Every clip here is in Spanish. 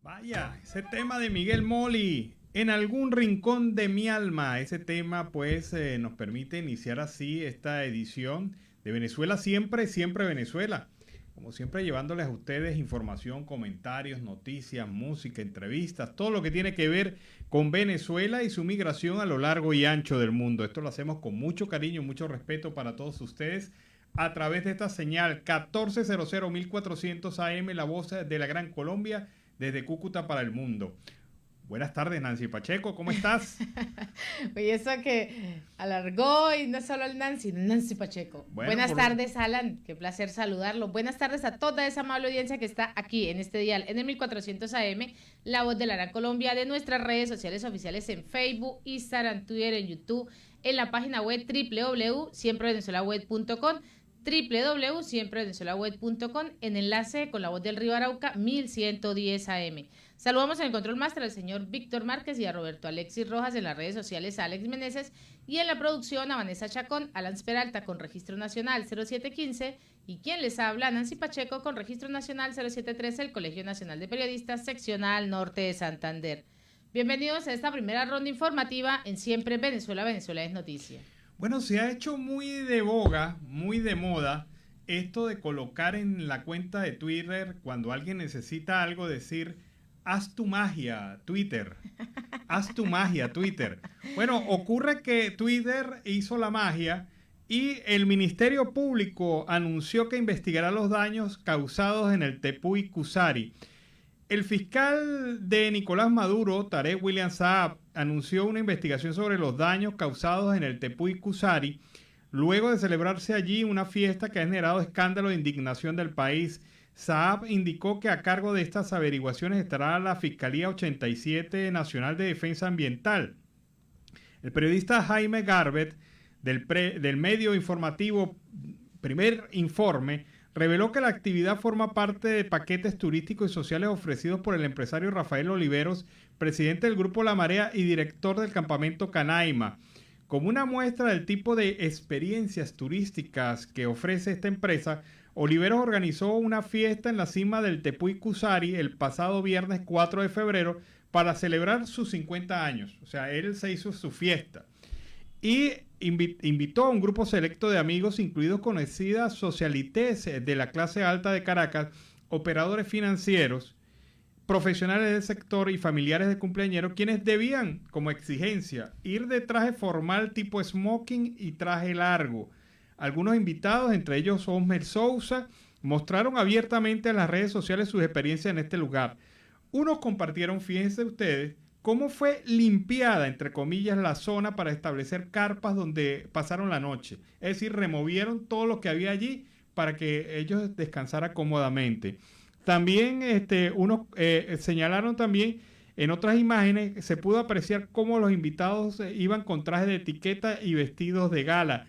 Vaya, ese tema de Miguel Moli, en algún rincón de mi alma, ese tema pues nos permite iniciar así esta edición de Venezuela siempre, siempre Venezuela. Como siempre llevándoles a ustedes información, comentarios, noticias, música, entrevistas, todo lo que tiene que ver con Venezuela y su migración a lo largo y ancho del mundo. Esto lo hacemos con mucho cariño, mucho respeto para todos ustedes a través de esta señal 1400 1400 AM, la voz de la Gran Colombia, desde Cúcuta para el mundo. Buenas tardes, Nancy Pacheco, ¿cómo estás? Oye, eso que alargó y no solo el Nancy, Nancy Pacheco. Bueno, Buenas tardes, Alan, qué placer saludarlo. Buenas tardes a toda esa amable audiencia que está aquí en este dial, en el 1400 AM, La Voz de la Gran Colombia, de nuestras redes sociales oficiales en Facebook, Instagram, Twitter, en YouTube, en la página web www.siemprevenezuelaweb.com, www.siemprevenezuelaweb.com, en enlace con La Voz del Río Arauca, 1110 AM. Saludamos en el control máster al señor Víctor Márquez y a Roberto Alexis Rojas, en las redes sociales a Alex Meneses, y en la producción a Vanessa Chacón, Alan Peralta con Registro Nacional 0715, y quien les habla, Nancy Pacheco, con Registro Nacional 0713, el Colegio Nacional de Periodistas, seccional norte de Santander. Bienvenidos a esta primera ronda informativa en Siempre Venezuela, Venezuela es Noticia. Bueno, se ha hecho muy de boga, muy de moda, esto de colocar en la cuenta de Twitter, cuando alguien necesita algo, decir: haz tu magia, Twitter. Haz tu magia, Twitter. Bueno, ocurre que Twitter hizo la magia y el Ministerio Público anunció que investigará los daños causados en el Tepuy Cusari. El fiscal de Nicolás Maduro, Tarek William Saab, anunció una investigación sobre los daños causados en el Tepuy Cusari, luego de celebrarse allí una fiesta que ha generado escándalo e indignación del país. Saab indicó que a cargo de estas averiguaciones estará la Fiscalía 87 Nacional de Defensa Ambiental. El periodista Jaime Garbet, del medio informativo Primer Informe, reveló que la actividad forma parte de paquetes turísticos y sociales ofrecidos por el empresario Rafael Oliveros, presidente del Grupo La Marea y director del campamento Canaima. Como una muestra del tipo de experiencias turísticas que ofrece esta empresa, Oliveros organizó una fiesta en la cima del Tepuy Cusari el pasado viernes 4 de febrero para celebrar sus 50 años. O sea, él se hizo su fiesta. Y invitó a un grupo selecto de amigos, incluidos conocidas socialites de la clase alta de Caracas, operadores financieros, profesionales del sector y familiares de cumpleañeros, quienes debían, como exigencia, ir de traje formal tipo smoking y traje largo. Algunos invitados, entre ellos Osmer Sousa, mostraron abiertamente en las redes sociales sus experiencias en este lugar. Unos compartieron, fíjense ustedes, cómo fue limpiada, entre comillas, la zona para establecer carpas donde pasaron la noche. Es decir, removieron todo lo que había allí para que ellos descansaran cómodamente. También unos señalaron también en otras imágenes, se pudo apreciar cómo los invitados iban con trajes de etiqueta y vestidos de gala.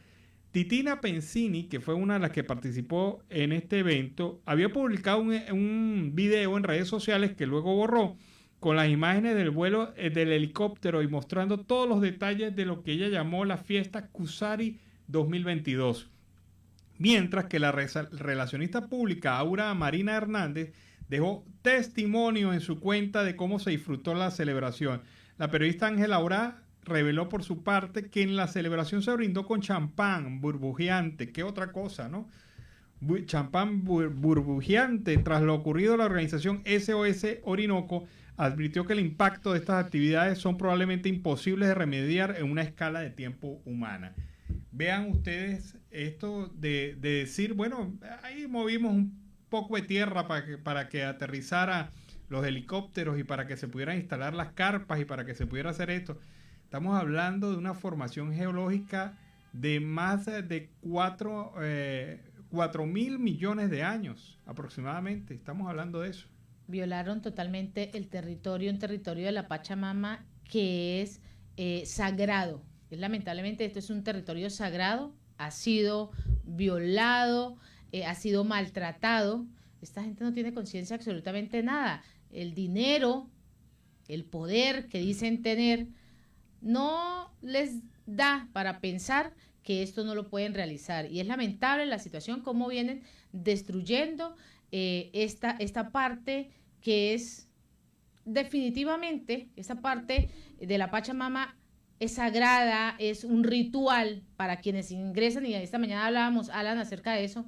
Titina Pensini, que fue una de las que participó en este evento, había publicado un video en redes sociales que luego borró, con las imágenes del vuelo del helicóptero y mostrando todos los detalles de lo que ella llamó la fiesta Cusari 2022. Mientras que la relacionista pública Aura Marina Hernández dejó testimonio en su cuenta de cómo se disfrutó la celebración. La periodista Ángela Aura reveló por su parte que en la celebración se brindó con champán burbujeante. ¿Qué otra cosa, no? Champán burbujeante. Tras lo ocurrido, la organización SOS Orinoco advirtió que el impacto de estas actividades son probablemente imposibles de remediar en una escala de tiempo humana. Vean ustedes esto de decir, bueno, ahí movimos un poco de tierra para que aterrizara los helicópteros y para que se pudieran instalar las carpas y para que se pudiera hacer esto. Estamos hablando de una formación geológica de más de 4.000 millones de años aproximadamente. Estamos hablando de eso. Violaron totalmente el territorio, un territorio de la Pachamama que es sagrado. Lamentablemente esto es un territorio sagrado, ha sido violado, ha sido maltratado. Esta gente no tiene conciencia absolutamente nada. El dinero, el poder que dicen tener, no les da para pensar que esto no lo pueden realizar. Y es lamentable la situación, cómo vienen destruyendo esta parte que es definitivamente esa parte de la Pachamama es sagrada, es un ritual para quienes ingresan, y esta mañana hablábamos, Alan, acerca de eso.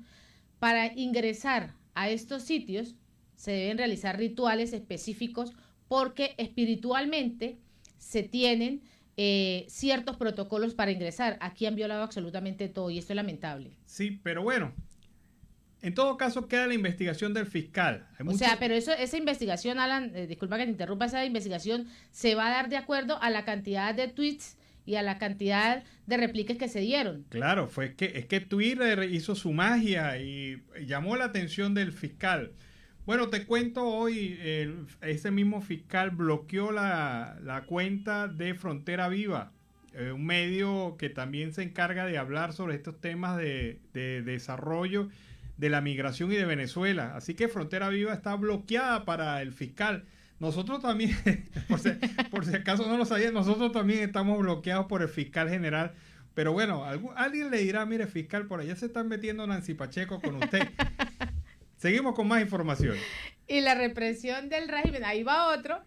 Para ingresar a estos sitios se deben realizar rituales específicos porque espiritualmente se tienen ciertos protocolos para ingresar. Aquí han violado absolutamente todo y esto es lamentable. Sí, pero bueno, en todo caso queda la investigación del fiscal. O sea, pero esa investigación, Alan, disculpa que te interrumpa, esa investigación se va a dar de acuerdo a la cantidad de tweets y a la cantidad de repliques que se dieron. Claro, es que Twitter hizo su magia y llamó la atención del fiscal. Bueno, te cuento hoy, ese mismo fiscal bloqueó la cuenta de Frontera Viva, un medio que también se encarga de hablar sobre estos temas de desarrollo de la migración y de Venezuela. Así que Frontera Viva está bloqueada para el fiscal. Nosotros también, por si acaso no lo sabían, nosotros también estamos bloqueados por el fiscal general. Pero bueno, alguien le dirá, mire fiscal, por allá se están metiendo Nancy Pacheco con usted. Seguimos con más información. Y la represión del régimen, ahí va otro,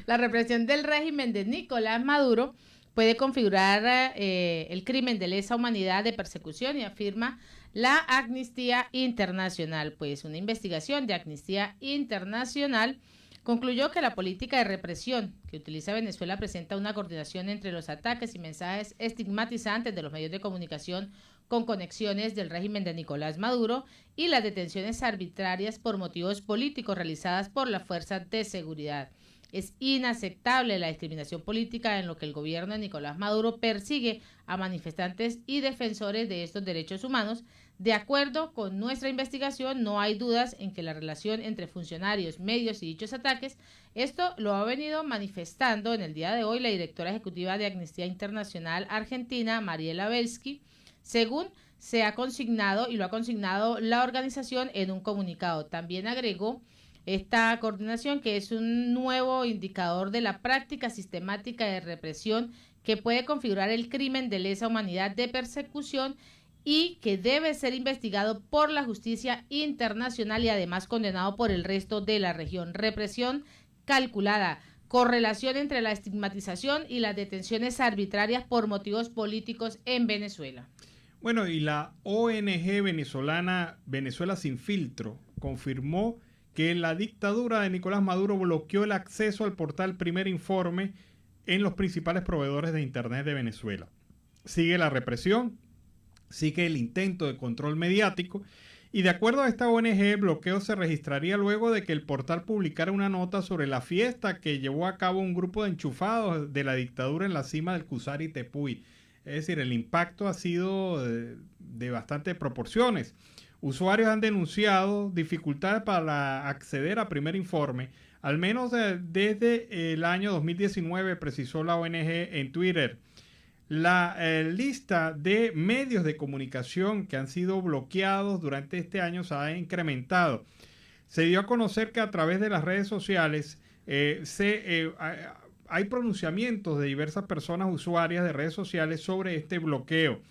la represión del régimen de Nicolás Maduro puede configurar el crimen de lesa humanidad de persecución, y afirma la Amnistía Internacional. Pues una investigación de Amnistía Internacional concluyó que la política de represión que utiliza Venezuela presenta una coordinación entre los ataques y mensajes estigmatizantes de los medios de comunicación con conexiones del régimen de Nicolás Maduro y las detenciones arbitrarias por motivos políticos realizadas por las fuerzas de seguridad. Es inaceptable la discriminación política en lo que el gobierno de Nicolás Maduro persigue a manifestantes y defensores de estos derechos humanos. De acuerdo con nuestra investigación, no hay dudas en que la relación entre funcionarios, medios y dichos ataques, esto lo ha venido manifestando en el día de hoy la directora ejecutiva de Amnistía Internacional Argentina, Mariela Belsky, según se ha consignado y lo ha consignado la organización en un comunicado. También agregó esta coordinación que es un nuevo indicador de la práctica sistemática de represión que puede configurar el crimen de lesa humanidad de persecución y que debe ser investigado por la justicia internacional y además condenado por el resto de la región. Represión calculada, correlación entre la estigmatización y las detenciones arbitrarias por motivos políticos en Venezuela. Bueno, y la ONG venezolana Venezuela Sin Filtro confirmó que la dictadura de Nicolás Maduro bloqueó el acceso al portal Primer Informe en los principales proveedores de Internet de Venezuela. Sigue la represión, sigue el intento de control mediático y de acuerdo a esta ONG, el bloqueo se registraría luego de que el portal publicara una nota sobre la fiesta que llevó a cabo un grupo de enchufados de la dictadura en la cima del Cusari Tepuy. Es decir, el impacto ha sido de bastantes proporciones. Usuarios han denunciado dificultades para acceder a Primer Informe, al menos desde el año 2019, precisó la ONG en Twitter. La lista de medios de comunicación que han sido bloqueados durante este año se ha incrementado. Se dio a conocer que a través de las redes sociales hay pronunciamientos de diversas personas usuarias de redes sociales sobre este bloqueo.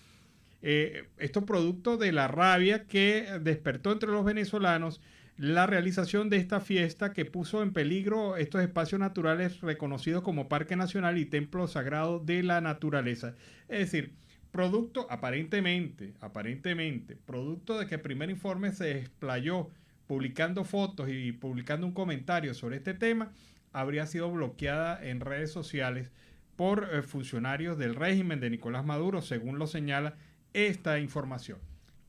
Esto producto de la rabia que despertó entre los venezolanos la realización de esta fiesta que puso en peligro estos espacios naturales reconocidos como Parque Nacional y Templo Sagrado de la Naturaleza. Es decir, producto aparentemente, producto de que Primer Informe se explayó publicando fotos y publicando un comentario sobre este tema, habría sido bloqueada en redes sociales por funcionarios del régimen de Nicolás Maduro, según lo señala esta información.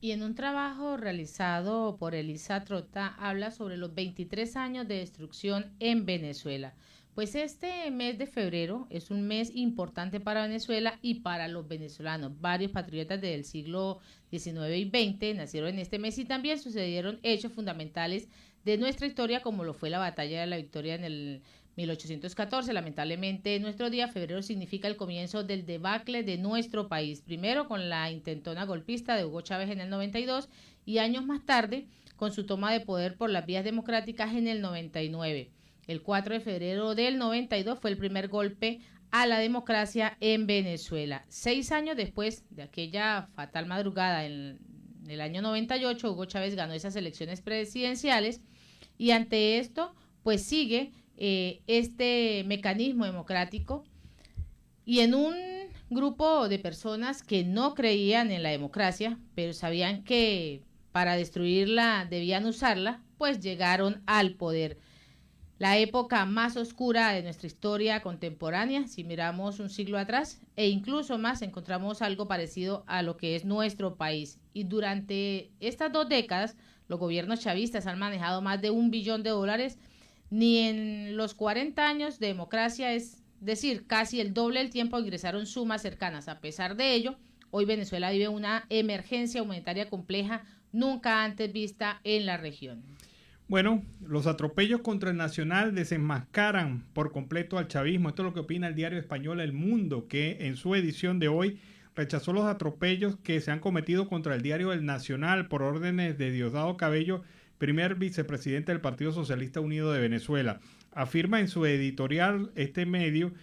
Y en un trabajo realizado por Elisa Trota, habla sobre los 23 años de destrucción en Venezuela. Pues este mes de febrero es un mes importante para Venezuela y para los venezolanos. Varios patriotas del siglo XIX y XX nacieron en este mes y también sucedieron hechos fundamentales de nuestra historia, como lo fue la Batalla de la Victoria en el 1814. Lamentablemente, en nuestro día, febrero significa el comienzo del debacle de nuestro país. Primero con la intentona golpista de Hugo Chávez en el 92 y años más tarde con su toma de poder por las vías democráticas en el 99. El 4 de febrero del 92 fue el primer golpe a la democracia en Venezuela. 6 años después de aquella fatal madrugada, en el año 98, Hugo Chávez ganó esas elecciones presidenciales y ante esto pues sigue este mecanismo democrático, y en un grupo de personas que no creían en la democracia, pero sabían que para destruirla debían usarla, pues llegaron al poder. La época más oscura de nuestra historia contemporánea, si miramos un siglo atrás, e incluso más, encontramos algo parecido a lo que es nuestro país. Y durante estas 2 décadas, los gobiernos chavistas han manejado más de $1 billón. Ni en los 40 años de democracia, es decir, casi el doble del tiempo, ingresaron sumas cercanas. A pesar de ello, hoy Venezuela vive una emergencia humanitaria compleja nunca antes vista en la región. Bueno, los atropellos contra el Nacional desenmascaran por completo al chavismo. Esto es lo que opina el diario español El Mundo, que en su edición de hoy rechazó los atropellos que se han cometido contra el diario El Nacional por órdenes de Diosdado Cabello, primer vicepresidente del Partido Socialista Unido de Venezuela. Afirma en su editorial este medio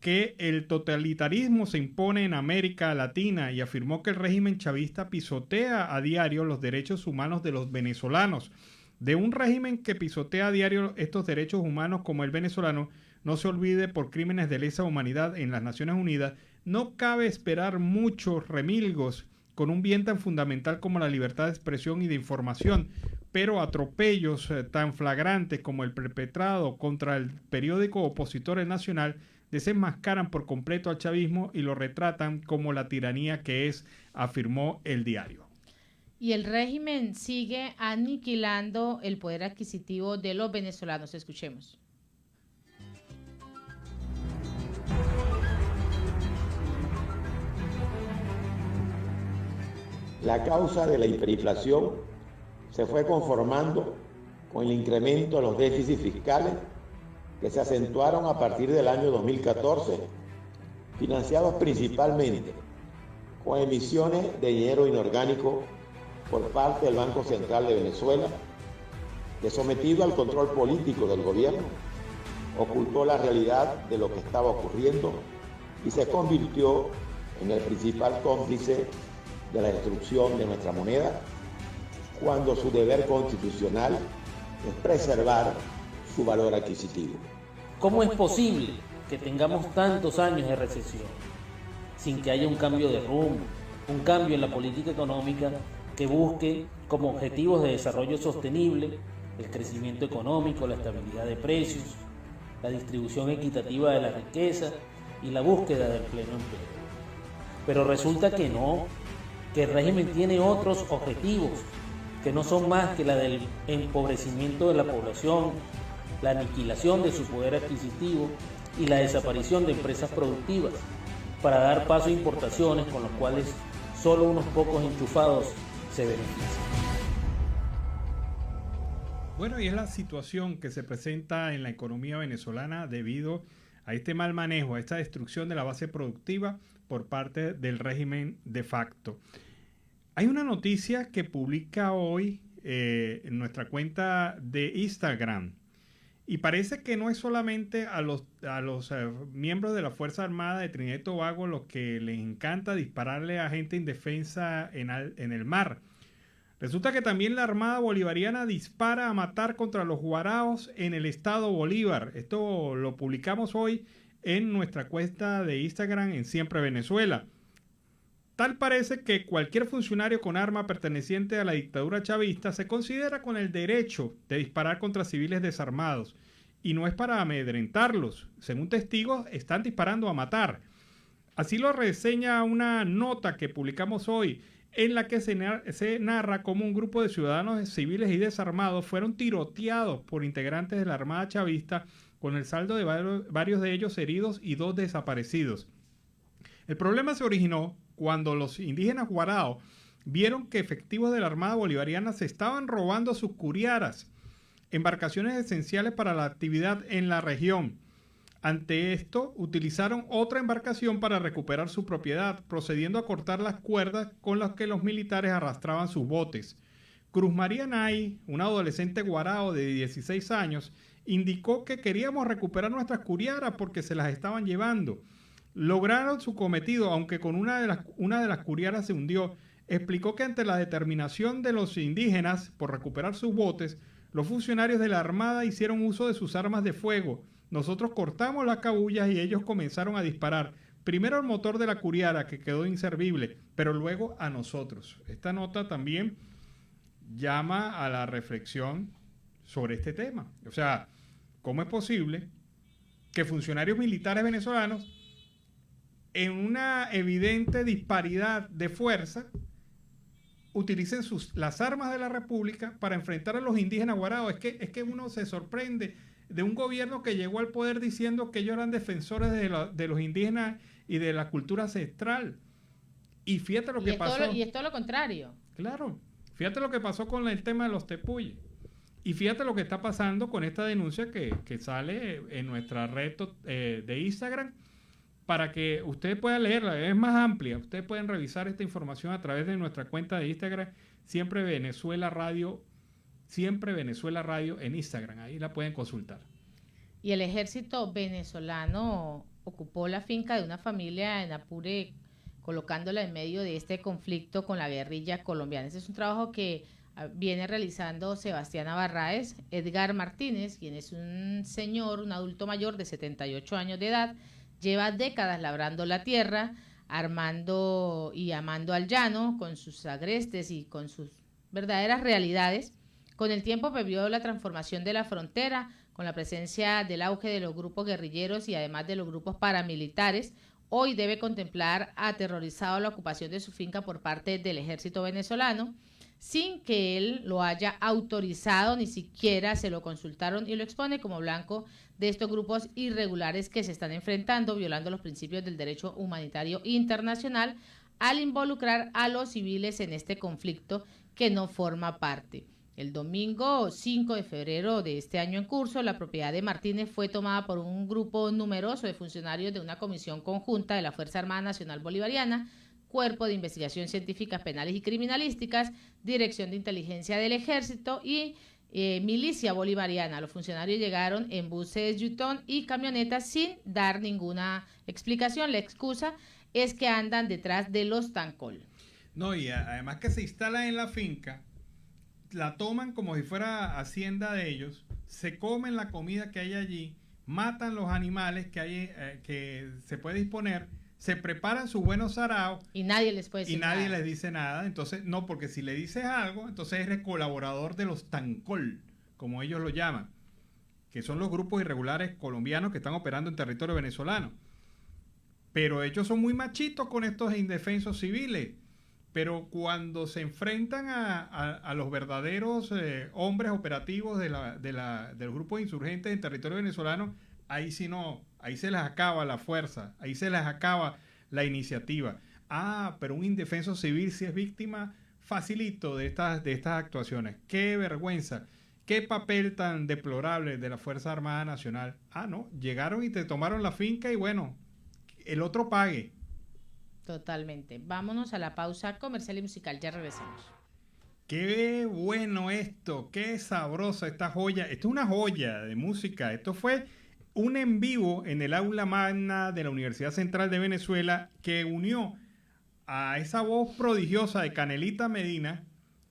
que el totalitarismo se impone en América Latina y afirmó que el régimen chavista pisotea a diario los derechos humanos de los venezolanos. De un régimen que pisotea a diario estos derechos humanos como el venezolano, no se olvide, por crímenes de lesa humanidad en las Naciones Unidas, no cabe esperar muchos remilgos con un bien tan fundamental como la libertad de expresión y de información, pero atropellos tan flagrantes como el perpetrado contra el periódico opositor El Nacional desenmascaran por completo al chavismo y lo retratan como la tiranía que es, afirmó el diario. Y el régimen sigue aniquilando el poder adquisitivo de los venezolanos. Escuchemos. La causa de la hiperinflación se fue conformando con el incremento de los déficits fiscales que se acentuaron a partir del año 2014, financiados principalmente con emisiones de dinero inorgánico por parte del Banco Central de Venezuela, que, sometido al control político del gobierno, ocultó la realidad de lo que estaba ocurriendo y se convirtió en el principal cómplice de la destrucción de nuestra moneda, cuando su deber constitucional es preservar su valor adquisitivo. ¿Cómo es posible que tengamos tantos años de recesión sin que haya un cambio de rumbo, un cambio en la política económica que busque como objetivos de desarrollo sostenible el crecimiento económico, la estabilidad de precios, la distribución equitativa de la riqueza y la búsqueda del pleno empleo? Pero resulta que no, que el régimen tiene otros objetivos que no son más que la del empobrecimiento de la población, la aniquilación de su poder adquisitivo y la desaparición de empresas productivas para dar paso a importaciones con las cuales solo unos pocos enchufados se benefician. Bueno, y es la situación que se presenta en la economía venezolana debido a este mal manejo, a esta destrucción de la base productiva por parte del régimen de facto. Hay una noticia que publica hoy en nuestra cuenta de Instagram y parece que no es solamente a los miembros de la Fuerza Armada de Trinidad y Tobago los que les encanta dispararle a gente indefensa en el mar. Resulta que también la Armada Bolivariana dispara a matar contra los guaraos en el estado Bolívar. Esto lo publicamos hoy en nuestra cuenta de Instagram en Siempre Venezuela. Tal parece que cualquier funcionario con arma perteneciente a la dictadura chavista se considera con el derecho de disparar contra civiles desarmados. Y no es para amedrentarlos. Según testigos, están disparando a matar. Así lo reseña una nota que publicamos hoy, en la que se narra cómo un grupo de ciudadanos civiles y desarmados fueron tiroteados por integrantes de la Armada Chavista, con el saldo de varios de ellos heridos y 2 desaparecidos. El problema se originó cuando los indígenas guaraos vieron que efectivos de la Armada Bolivariana se estaban robando sus curiaras, embarcaciones esenciales para la actividad en la región. Ante esto, utilizaron otra embarcación para recuperar su propiedad, procediendo a cortar las cuerdas con las que los militares arrastraban sus botes. Cruz María Nay, un adolescente guarao de 16 años, indicó que queríamos recuperar nuestras curiaras porque se las estaban llevando. Lograron su cometido, aunque con una de las curiaras se hundió. Explicó que ante la determinación de los indígenas por recuperar sus botes, Los funcionarios de la Armada hicieron uso de sus armas de fuego. Nosotros cortamos las cabullas y ellos comenzaron a disparar. Primero al motor de la Curiara, que quedó inservible, pero luego a nosotros. Esta nota también llama a la reflexión sobre este tema. O sea, ¿cómo es posible que funcionarios militares venezolanos, en una evidente disparidad de fuerza, utilicen las armas de la República para enfrentar a los indígenas guaraos? Es que uno se sorprende de un gobierno que llegó al poder diciendo que ellos eran defensores de los indígenas y de la cultura ancestral. Y fíjate lo que pasó. Y es todo lo contrario. Claro, fíjate lo que pasó con el tema de los tepuyes. Y fíjate lo que está pasando con esta denuncia que sale en nuestra red de Instagram, para que ustedes puedan leerla. Es más amplia. Ustedes pueden revisar esta información a través de nuestra cuenta de Instagram, Siempre Venezuela Radio en Instagram. Ahí la pueden consultar. Y el ejército venezolano ocupó la finca de una familia en Apure, colocándola en medio de este conflicto con la guerrilla colombiana. Ese es un trabajo que viene realizando Sebastián Abarráez. Edgar Martínez, quien es un señor, un adulto mayor de 78 años de edad, lleva décadas labrando la tierra, armando y amando al llano, con sus agrestes y con sus verdaderas realidades. Con el tiempo vivió la transformación de la frontera, con la presencia del auge de los grupos guerrilleros y además de los grupos paramilitares. Hoy debe contemplar aterrorizado la ocupación de su finca por parte del ejército venezolano, sin que él lo haya autorizado, ni siquiera se lo consultaron, y lo expone como blanco de estos grupos irregulares que se están enfrentando, violando los principios del derecho humanitario internacional, al involucrar a los civiles en este conflicto que no forma parte. El domingo 5 de febrero de este año en curso, la propiedad de Martínez fue tomada por un grupo numeroso de funcionarios de una comisión conjunta de la Fuerza Armada Nacional Bolivariana, Cuerpo de Investigación Científicas Penales y Criminalísticas, Dirección de Inteligencia del Ejército y Milicia Bolivariana. Los funcionarios llegaron en buses Yutón y camionetas sin dar ninguna explicación. La excusa es que andan detrás de los Tancol. No, y además que se instalan en la finca, la toman como si fuera hacienda de ellos, se comen la comida que hay allí, matan los animales que hay, que se puede disponer, se preparan sus buenos saraos y nadie les puede decir nada. Y nadie les dice nada. Entonces, no, porque si le dices algo, entonces eres colaborador de los Tancol, como ellos lo llaman, que son los grupos irregulares colombianos que están operando en territorio venezolano. Pero ellos son muy machitos con estos indefensos civiles. Pero cuando se enfrentan a los verdaderos hombres operativos del grupo de insurgentes en territorio venezolano, ahí sí no, ahí se les acaba la fuerza, ahí se les acaba la iniciativa. Ah, pero un indefenso civil sí es víctima facilito de estas actuaciones. ¡Qué vergüenza! ¡Qué papel tan deplorable de la Fuerza Armada Nacional! Ah, no, llegaron y te tomaron la finca y bueno, el otro pague. Totalmente. Vámonos a la pausa comercial y musical. Ya regresamos. Qué bueno esto, qué sabrosa esta joya. Esto es una joya de música. Esto fue un en vivo en el aula magna de la Universidad Central de Venezuela que unió a esa voz prodigiosa de Canelita Medina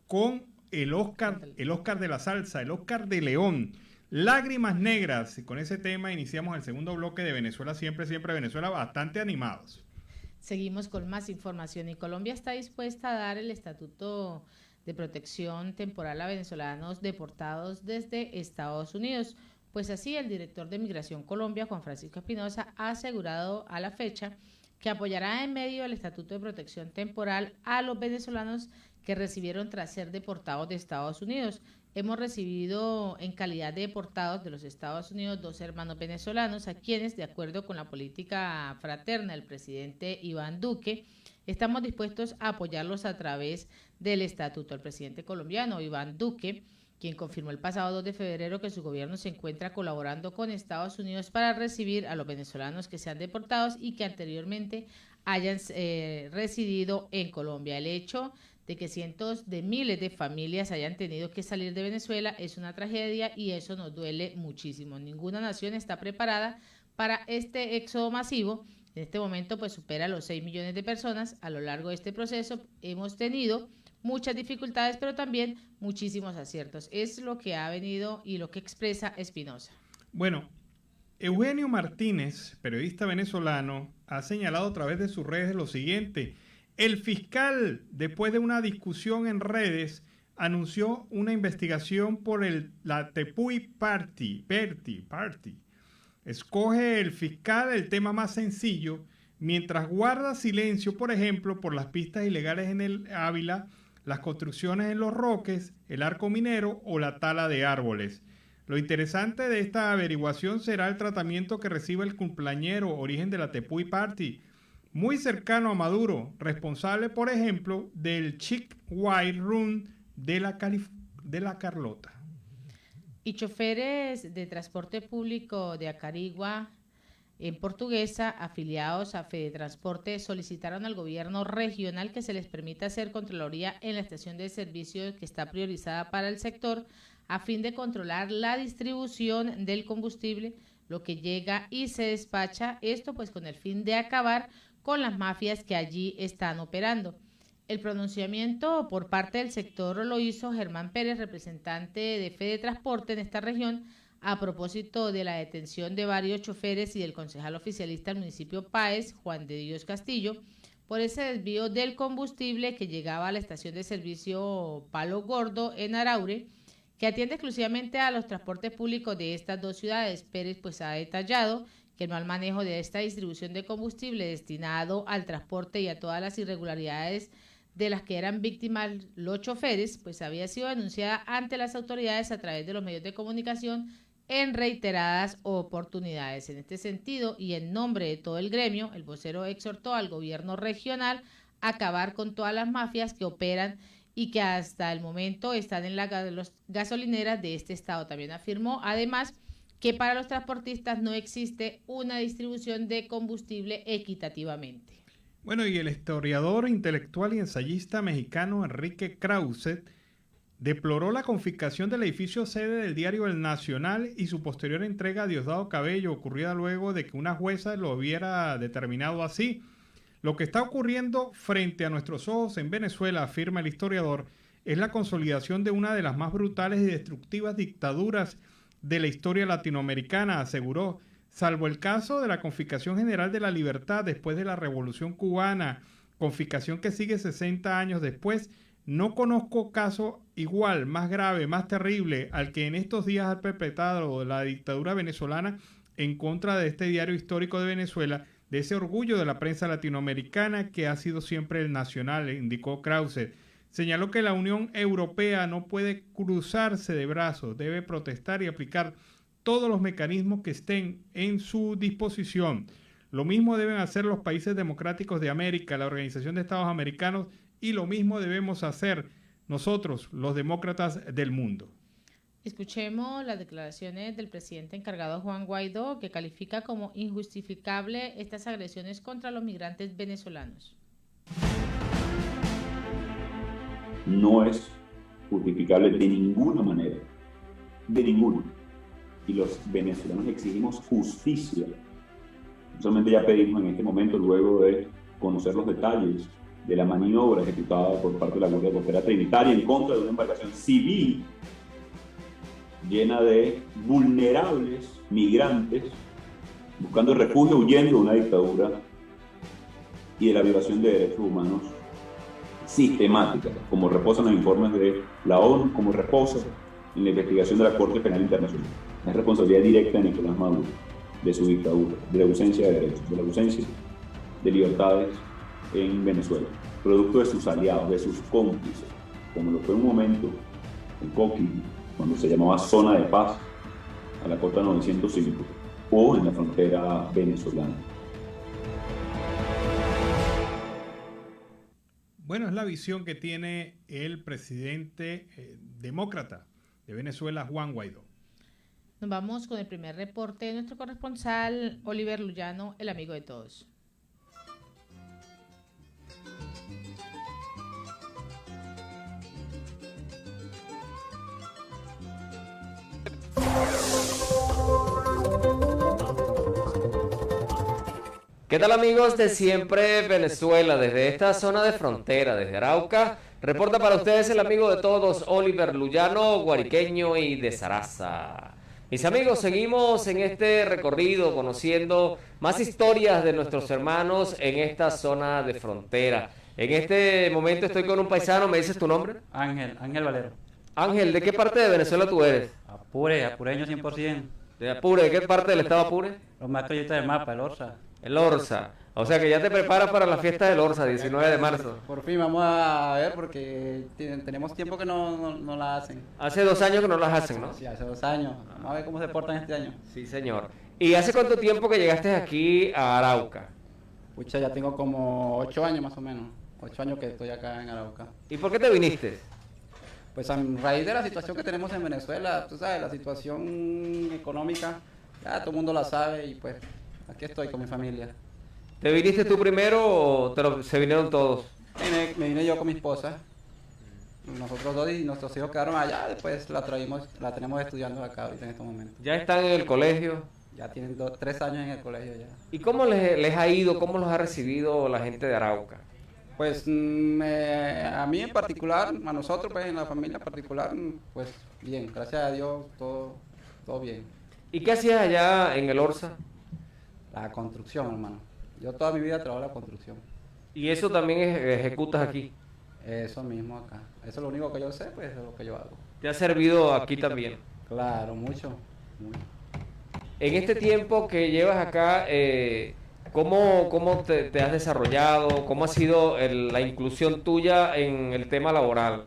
con el Oscar de la salsa, el Oscar de León. Lágrimas Negras. Y con ese tema iniciamos el segundo bloque de Venezuela Siempre, Siempre Venezuela, bastante animados. Seguimos con más información y Colombia está dispuesta a dar el estatuto de protección temporal a venezolanos deportados desde Estados Unidos. Pues así, el director de Migración Colombia, Juan Francisco Espinosa, ha asegurado a la fecha que apoyará en medio del estatuto de protección temporal a los venezolanos que recibieron tras ser deportados de Estados Unidos. Hemos recibido en calidad de deportados de los Estados Unidos 2 hermanos venezolanos a quienes, de acuerdo con la política fraterna del presidente Iván Duque, estamos dispuestos a apoyarlos a través del estatuto. El presidente colombiano Iván Duque, quien confirmó el pasado 2 de febrero que su gobierno se encuentra colaborando con Estados Unidos para recibir a los venezolanos que sean deportados y que anteriormente hayan residido en Colombia. El hecho de que cientos de miles de familias hayan tenido que salir de Venezuela es una tragedia y eso nos duele muchísimo. Ninguna nación está preparada para este éxodo masivo. En este momento pues supera los 6 millones de personas. A lo largo de este proceso hemos tenido muchas dificultades, pero también muchísimos aciertos. Es lo que ha venido y lo que expresa Espinosa. Bueno, Eugenio Martínez, periodista venezolano, ha señalado a través de sus redes lo siguiente: el fiscal, después de una discusión en redes, anunció una investigación por la Tepuy Party. Escoge el fiscal el tema más sencillo, mientras guarda silencio, por ejemplo, por las pistas ilegales en el Ávila, las construcciones en Los Roques, el arco minero o la tala de árboles. Lo interesante de esta averiguación será el tratamiento que recibe el cumpleañero, origen de la Tepuy Party, muy cercano a Maduro, responsable, por ejemplo, del Chic White Room de la Carlota. Y choferes de transporte público de Acarigua, en Portuguesa, afiliados a Fedetransporte, solicitaron al gobierno regional que se les permita hacer contraloría en la estación de servicio que está priorizada para el sector, a fin de controlar la distribución del combustible, lo que llega y se despacha, esto pues con el fin de acabar con las mafias que allí están operando. El pronunciamiento por parte del sector lo hizo Germán Pérez, representante de Fedetransporte en esta región, a propósito de la detención de varios choferes y del concejal oficialista del municipio Páez, Juan de Dios Castillo, por ese desvío del combustible que llegaba a la estación de servicio Palo Gordo en Araure, que atiende exclusivamente a los transportes públicos de estas dos ciudades. Pérez pues ha detallado que el mal manejo de esta distribución de combustible destinado al transporte y a todas las irregularidades de las que eran víctimas los choferes, pues había sido denunciada ante las autoridades a través de los medios de comunicación en reiteradas oportunidades. En este sentido, y en nombre de todo el gremio, el vocero exhortó al gobierno regional a acabar con todas las mafias que operan y que hasta el momento están en las gasolineras de este estado. También afirmó, además, que para los transportistas no existe una distribución de combustible equitativamente. Bueno, y el historiador, intelectual y ensayista mexicano Enrique Krause deploró la confiscación del edificio sede del diario El Nacional y su posterior entrega a Diosdado Cabello, ocurrida luego de que una jueza lo hubiera determinado así. Lo que está ocurriendo frente a nuestros ojos en Venezuela, afirma el historiador, es la consolidación de una de las más brutales y destructivas dictaduras de la historia latinoamericana, aseguró. Salvo el caso de la confiscación general de la libertad después de la Revolución Cubana, confiscación que sigue 60 años después, no conozco caso igual, más grave, más terrible al que en estos días ha perpetrado la dictadura venezolana en contra de este diario histórico de Venezuela, de ese orgullo de la prensa latinoamericana que ha sido siempre el Nacional, indicó Krause. Señaló que la Unión Europea no puede cruzarse de brazos, debe protestar y aplicar todos los mecanismos que estén en su disposición. Lo mismo deben hacer los países democráticos de América, la Organización de Estados Americanos, y lo mismo debemos hacer nosotros, los demócratas del mundo. Escuchemos las declaraciones del presidente encargado Juan Guaidó, que califica como injustificable estas agresiones contra los migrantes venezolanos. No es justificable de ninguna manera, de ninguna. Y los venezolanos exigimos justicia. No solamente ya pedimos en este momento, luego de conocer los detalles de la maniobra ejecutada por parte de la Guardia Costera Trinitaria en contra de una embarcación civil llena de vulnerables migrantes buscando refugio, huyendo de una dictadura y de la violación de derechos humanos sistemática, como reposan los informes de la ONU, como reposa en la investigación de la Corte Penal Internacional. Es responsabilidad directa de Nicolás Maduro, de su dictadura, de la ausencia de derechos, de la ausencia de libertades en Venezuela, producto de sus aliados, de sus cómplices, como lo fue en un momento en Coquí, cuando se llamaba Zona de Paz, a la costa 905, o en la frontera venezolana. Bueno, es la visión que tiene el presidente demócrata de Venezuela, Juan Guaidó. Nos vamos con el primer reporte de nuestro corresponsal, Oliver Luyano, el amigo de todos. ¿Qué tal amigos de Siempre Venezuela? Desde esta zona de frontera, desde Arauca, reporta para ustedes el amigo de todos, Oliver Luyano, guariqueño y de Saraza. Mis amigos, seguimos en este recorrido conociendo más historias de nuestros hermanos en esta zona de frontera. En este momento estoy con un paisano, ¿me dices tu nombre? Ángel Valero. Ángel, ¿de qué parte de Venezuela tú eres? Apure, apureño 100%. ¿De Apure? ¿De qué parte del estado Apure? Los más collitas del mapa, el Orsa. El Orsa. O sea que ya te preparas para la fiesta del Orsa, 19 de marzo. Por fin vamos a ver porque tenemos tiempo que no la hacen. Hace 2 años que no las hacen, ¿no? Sí, hace 2 años. Vamos a ver cómo se portan este año. Sí, señor. ¿Y hace cuánto tiempo que llegaste aquí a Arauca? Pucha, ya tengo como 8 años más o menos. 8 años que estoy acá en Arauca. ¿Y por qué te viniste? Pues a raíz de la situación que tenemos en Venezuela, tú sabes, la situación económica, ya todo el mundo la sabe y pues aquí estoy con mi familia. ¿Te viniste tú primero o se vinieron todos? Me vine yo con mi esposa, nosotros dos y nuestros hijos quedaron allá, después la tenemos estudiando acá ahorita en este momento. ¿Ya están en el colegio? Ya tienen 3 años en el colegio ya. ¿Y cómo les ha ido, cómo los ha recibido la gente de Arauca? Pues a mí en particular, a nosotros pues en la familia en particular, pues bien, gracias a Dios todo bien. ¿Y qué hacías allá en el Orsa? La construcción, hermano. Yo toda mi vida trabajo en la construcción. ¿Y eso también ejecutas aquí? Eso mismo acá. Eso es lo único que yo sé, pues es lo que yo hago. ¿Te ha servido aquí también? Claro, mucho. En este tiempo que llevas acá, ¿cómo te has desarrollado? ¿Cómo ha sido la inclusión tuya en el tema laboral?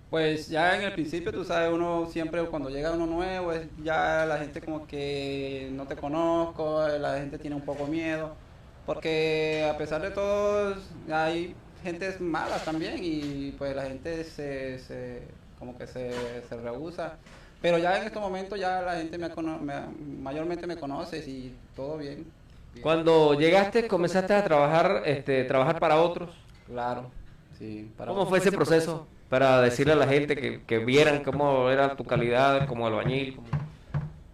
Pues ya en el principio, tú sabes, uno siempre cuando llega uno nuevo, ya la gente como que no te conozco, la gente tiene un poco miedo, porque a pesar de todo hay gentes malas también y pues la gente como que se rehúsa. Pero ya en estos momentos ya la gente mayormente me conoce y todo bien. Cuando llegaste, comenzaste a trabajar para otros. Claro, sí. ¿Cómo fue ese proceso para decirle a la gente que vieran cómo era tu calidad como albañil?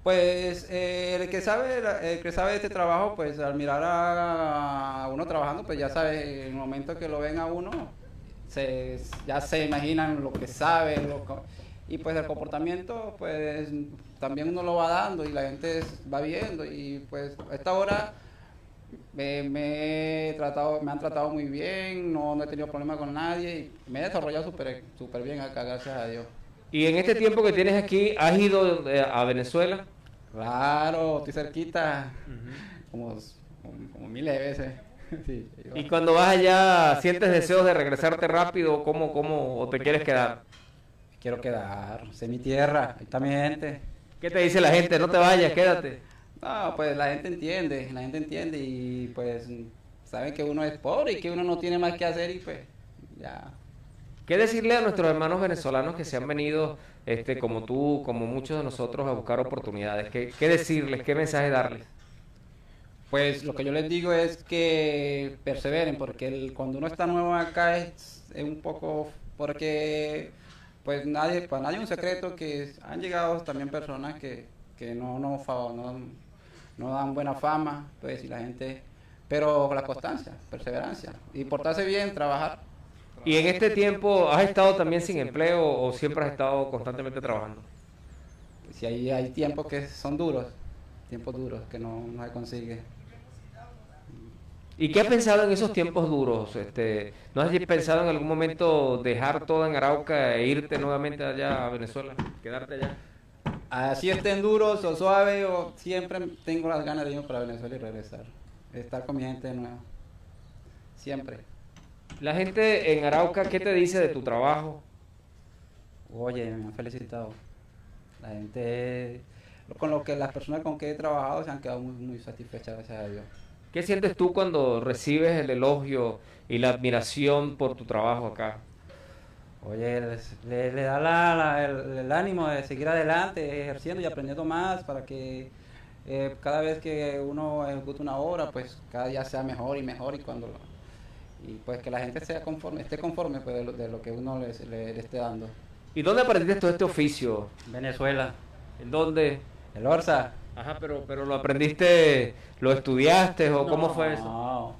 Pues el que sabe de este trabajo, pues al mirar a uno trabajando, pues ya sabe, en el momento que lo ven a uno, ya se imaginan lo que sabe, y pues el comportamiento, pues también uno lo va dando y la gente va viendo y pues a esta hora me han tratado muy bien, no he tenido problemas con nadie y me he desarrollado súper bien acá, gracias a Dios. ¿Y en este tiempo que tienes aquí, has ido a Venezuela? Claro, estoy cerquita, como miles de veces. Sí, y cuando vas allá, ¿sientes deseos de regresarte rápido o te quieres quedar? Quiero quedar, sé mi tierra, ahí está mi gente. ¿Qué te dice la gente? No te vayas, quédate. No, pues la gente entiende y pues saben que uno es pobre y que uno no tiene más que hacer y pues ya. ¿Qué decirle a nuestros hermanos venezolanos que se han venido, como tú, como muchos de nosotros, a buscar oportunidades? ¿Qué decirles? ¿Qué mensaje darles? Pues lo que yo les digo es que perseveren, porque cuando uno está nuevo acá es un poco, porque pues para nadie es un secreto que han llegado también personas que no dan buena fama, pues y la gente, pero la constancia, perseverancia y portarse bien, trabajar. ¿Y en este tiempo has estado también sin empleo o siempre has estado constantemente trabajando? Si hay tiempos que son duros, tiempos duros que no se consigue. ¿Y qué has pensado en esos tiempos duros? ¿No has pensado en algún momento dejar todo en Arauca e irte nuevamente allá a Venezuela, quedarte allá? Así estén duros o suaves, siempre tengo las ganas de irme para Venezuela y regresar, estar con mi gente de nuevo, siempre. La gente en Arauca, ¿qué te dice de tu trabajo? Oye, me han felicitado. La gente, las personas con que he trabajado se han quedado muy, muy satisfechas, gracias a Dios. ¿Qué sientes tú cuando recibes el elogio y la admiración por tu trabajo acá? Oye, le da el ánimo de seguir adelante, ejerciendo y aprendiendo más para que cada vez que uno ejecuta una obra, pues cada día sea mejor y mejor y pues que la gente esté conforme pues, de lo que uno le esté dando. ¿Y dónde aprendiste todo este oficio? Venezuela. ¿En dónde? El Orsa. Ajá, pero lo aprendiste, lo estudiaste o cómo fue eso? No,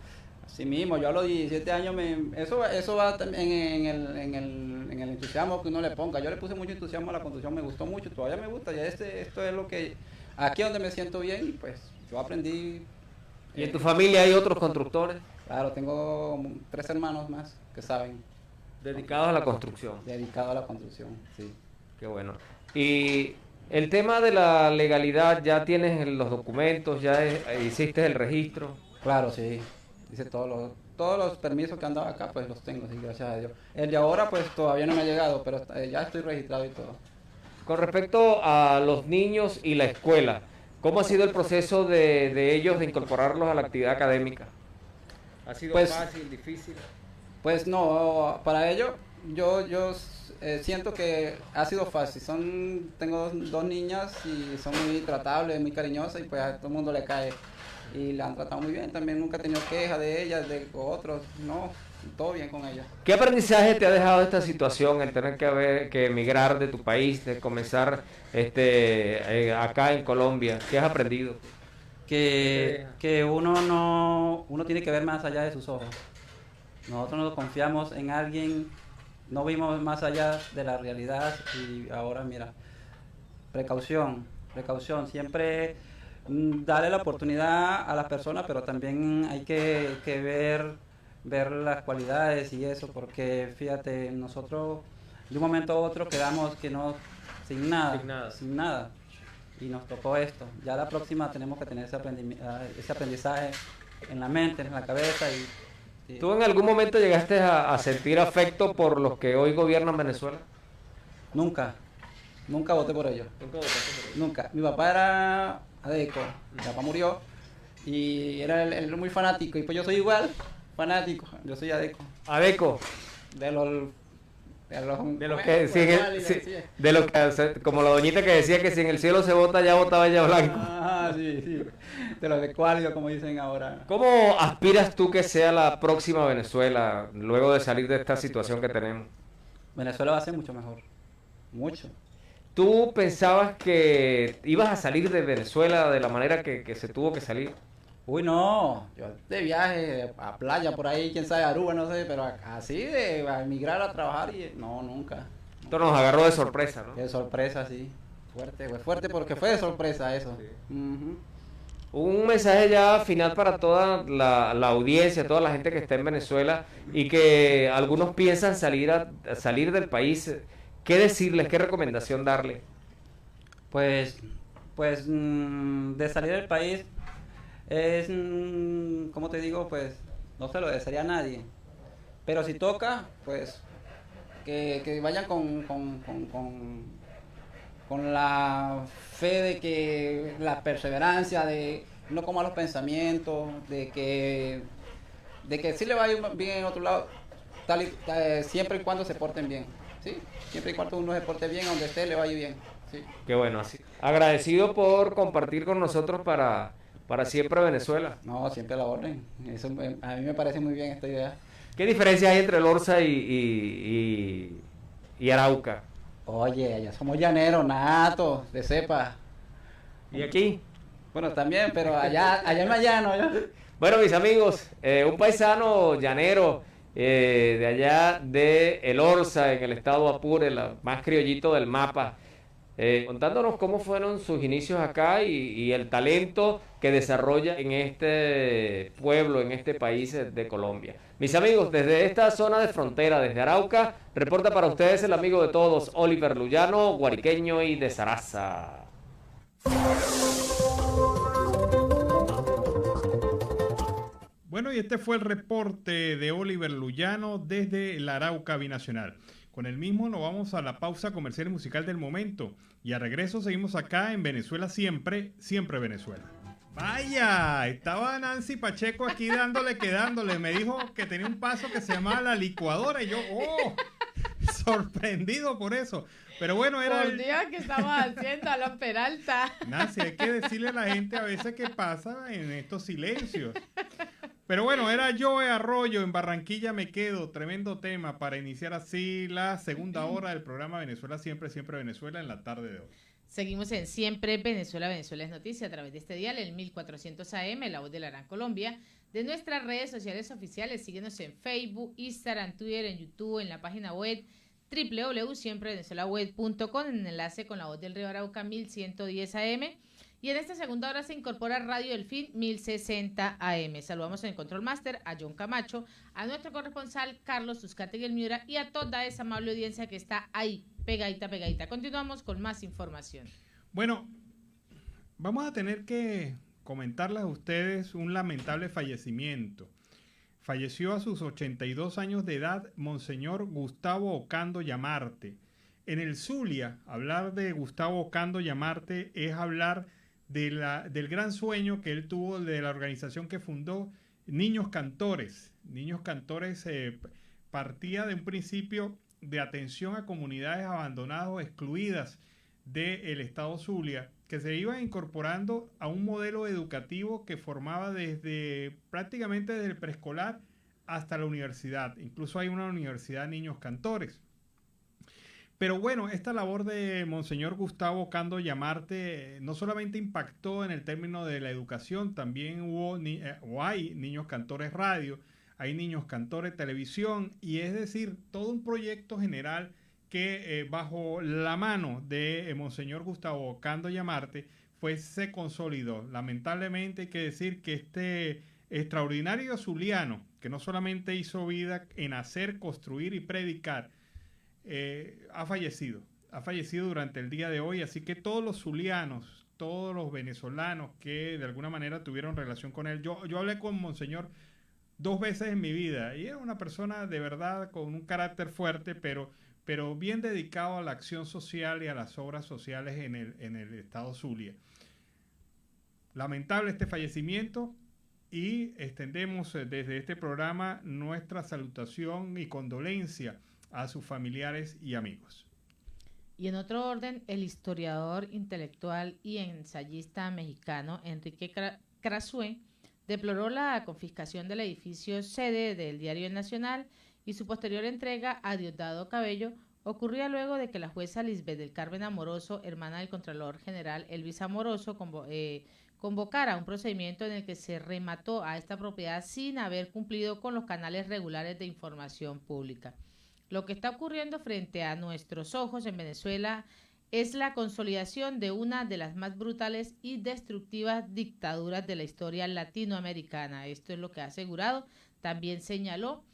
así mismo, yo a los 17 años, eso va también en el entusiasmo que uno le ponga. Yo le puse mucho entusiasmo a la construcción, me gustó mucho, todavía me gusta, ya esto es lo que, aquí es donde me siento bien y pues yo aprendí. ¿Y en tu familia hay otros constructores? Claro, tengo 3 hermanos más que saben. Dedicados a la construcción. Dedicados a la construcción, sí. Qué bueno. Y el tema de la legalidad, ¿ya tienes los documentos? ¿Ya hiciste el registro? Claro, sí. Hice todos los permisos que han dado acá, pues los tengo, sí, gracias a Dios. El de ahora, pues todavía no me ha llegado, pero ya estoy registrado y todo. Con respecto a los niños y la escuela, ¿cómo ha sido el proceso de ellos de incorporarlos a la actividad académica? ¿Ha sido Pues, fácil, difícil? Pues no, para ello yo siento que ha sido fácil. Tengo 2 niñas y son muy tratables, muy cariñosas y pues a todo el mundo le cae. Y la han tratado muy bien, también nunca he tenido quejas de ellas, de otros, no, todo bien con ellas. ¿Qué aprendizaje te ha dejado esta situación, el tener que emigrar de tu país, de comenzar acá en Colombia? ¿Qué has aprendido? Que uno tiene que ver más allá de sus ojos. Nosotros nos confiamos en alguien, no vimos más allá de la realidad y ahora mira, precaución, siempre darle la oportunidad a las personas, pero también hay que ver las cualidades y eso, porque fíjate, nosotros de un momento a otro quedamos sin nada. Y nos tocó esto. Ya la próxima tenemos que tener ese aprendizaje en la mente, en la cabeza. Y ¿Tú en algún momento llegaste a sentir afecto por los que hoy gobiernan Venezuela? Nunca voté por ellos. Nunca. Mi papá era adeco, mi papá murió y era él muy fanático. Y pues yo soy igual, fanático. Yo soy adeco. ¿Adeco? De los que como la doñita que decía que si en el cielo se vota, ya votaba ya blanco. Ah, sí. De los de cuálido, como dicen ahora. ¿Cómo aspiras tú que sea la próxima Venezuela luego de salir de esta situación que tenemos? Venezuela va a ser mucho mejor. Mucho. ¿Tú pensabas que ibas a salir de Venezuela de la manera que se tuvo que salir? Uy, no, yo de viaje a playa por ahí, quién sabe, Aruba, no sé, pero así de a emigrar a trabajar no, nunca. Esto nos agarró de sorpresa, ¿no? De sorpresa, sí. Fuerte porque fue de sorpresa eso. Sí. Uh-huh. Un mensaje ya final para toda la audiencia, toda la gente que está en Venezuela y que algunos piensan salir del país. ¿Qué decirles? ¿Qué recomendación darle? Pues de salir del país es, como te digo, pues no se lo desearía a nadie. Pero si toca, pues que vayan con la fe de que la perseverancia, de no como los pensamientos, de que sí le va a ir bien en otro lado, siempre y cuando se porten bien. Sí, siempre y cuando uno se porte bien, donde esté le va a ir bien. Sí. Qué bueno, así. Agradecido por compartir con nosotros para siempre Venezuela. No, siempre a la orden. Eso a mí me parece muy bien esta idea. ¿Qué diferencia hay entre el Orza y Arauca? Oye, allá somos llaneros, natos, de cepa. ¿Y aquí? Bueno, también, pero allá es más llano. Bueno, mis amigos, un paisano llanero de allá de El Orza, en el estado Apure, más criollito del mapa, contándonos cómo fueron sus inicios acá y el talento que desarrolla en este pueblo, en este país de Colombia. Mis amigos, desde esta zona de frontera, desde Arauca, reporta para ustedes el amigo de todos, Oliver Luyano, guariqueño y de Zaraza. Bueno, y este fue el reporte de Oliver Luyano desde la Arauca Binacional. Con el mismo nos vamos a la pausa comercial y musical del momento. Y a regreso seguimos acá en Venezuela Siempre, Siempre Venezuela. Vaya, estaba Nancy Pacheco aquí dándole. Me dijo que tenía un paso que se llamaba La Licuadora y yo, sorprendido por eso. Pero bueno, era... Por Dios, ¿qué estamos haciendo a la Peralta? Nancy, hay que decirle a la gente a veces qué pasa en estos silencios. Pero bueno, era Joe Arroyo, en Barranquilla me quedo, tremendo tema para iniciar así la segunda hora del programa Venezuela Siempre, Siempre Venezuela en la tarde de hoy. Seguimos en Siempre Venezuela, Venezuela es noticia a través de este dial, el 1400 AM, La Voz de la Gran Colombia. De nuestras redes sociales oficiales, síguenos en Facebook, Instagram, Twitter, en YouTube, en la página web www.siemprevenezuelaweb.com, en enlace con La Voz del Río Arauca 1110 AM. Y en esta segunda hora se incorpora Radio Delfín 1060 AM. Saludamos en el Control Master a John Camacho, a nuestro corresponsal Carlos Uzcategui Miura y a toda esa amable audiencia que está ahí, pegadita. Continuamos con más información. Bueno, vamos a tener que comentarles a ustedes un lamentable fallecimiento. Falleció a sus 82 años de edad Monseñor Gustavo Ocando Llamarte. En el Zulia, hablar de Gustavo Ocando Llamarte es hablar del gran sueño que él tuvo de la organización que fundó Niños Cantores. Niños Cantores partía de un principio de atención a comunidades abandonadas o excluidas del estado Zulia, que se iba incorporando a un modelo educativo que formaba prácticamente desde el preescolar hasta la universidad. Incluso hay una universidad de Niños Cantores. Pero bueno, esta labor de Monseñor Gustavo Ocando Llamarte no solamente impactó en el término de la educación, también hay Niños Cantores Radio, hay Niños Cantores Televisión, y es decir, todo un proyecto general que bajo la mano de Monseñor Gustavo Ocando Llamarte se consolidó. Lamentablemente hay que decir que este extraordinario zuliano, que no solamente hizo vida en hacer, construir y predicar, ha fallecido durante el día de hoy, así que todos los zulianos, todos los venezolanos que de alguna manera tuvieron relación con él, yo hablé con Monseñor 2 veces en mi vida y es una persona de verdad con un carácter fuerte, pero bien dedicado a la acción social y a las obras sociales en el estado Zulia. Lamentable este fallecimiento y extendemos desde este programa nuestra salutación y condolencia a sus familiares y amigos. Y en otro orden, el historiador, intelectual y ensayista mexicano Enrique Krasue deploró la confiscación del edificio sede del Diario El Nacional y su posterior entrega a Diosdado Cabello ocurría luego de que la jueza Lisbeth del Carmen Amoroso, hermana del Contralor General Elvis Amoroso, convocara un procedimiento en el que se remató a esta propiedad sin haber cumplido con los canales regulares de información pública. Lo que está ocurriendo frente a nuestros ojos en Venezuela es la consolidación de una de las más brutales y destructivas dictaduras de la historia latinoamericana. Esto es lo que ha asegurado. También señaló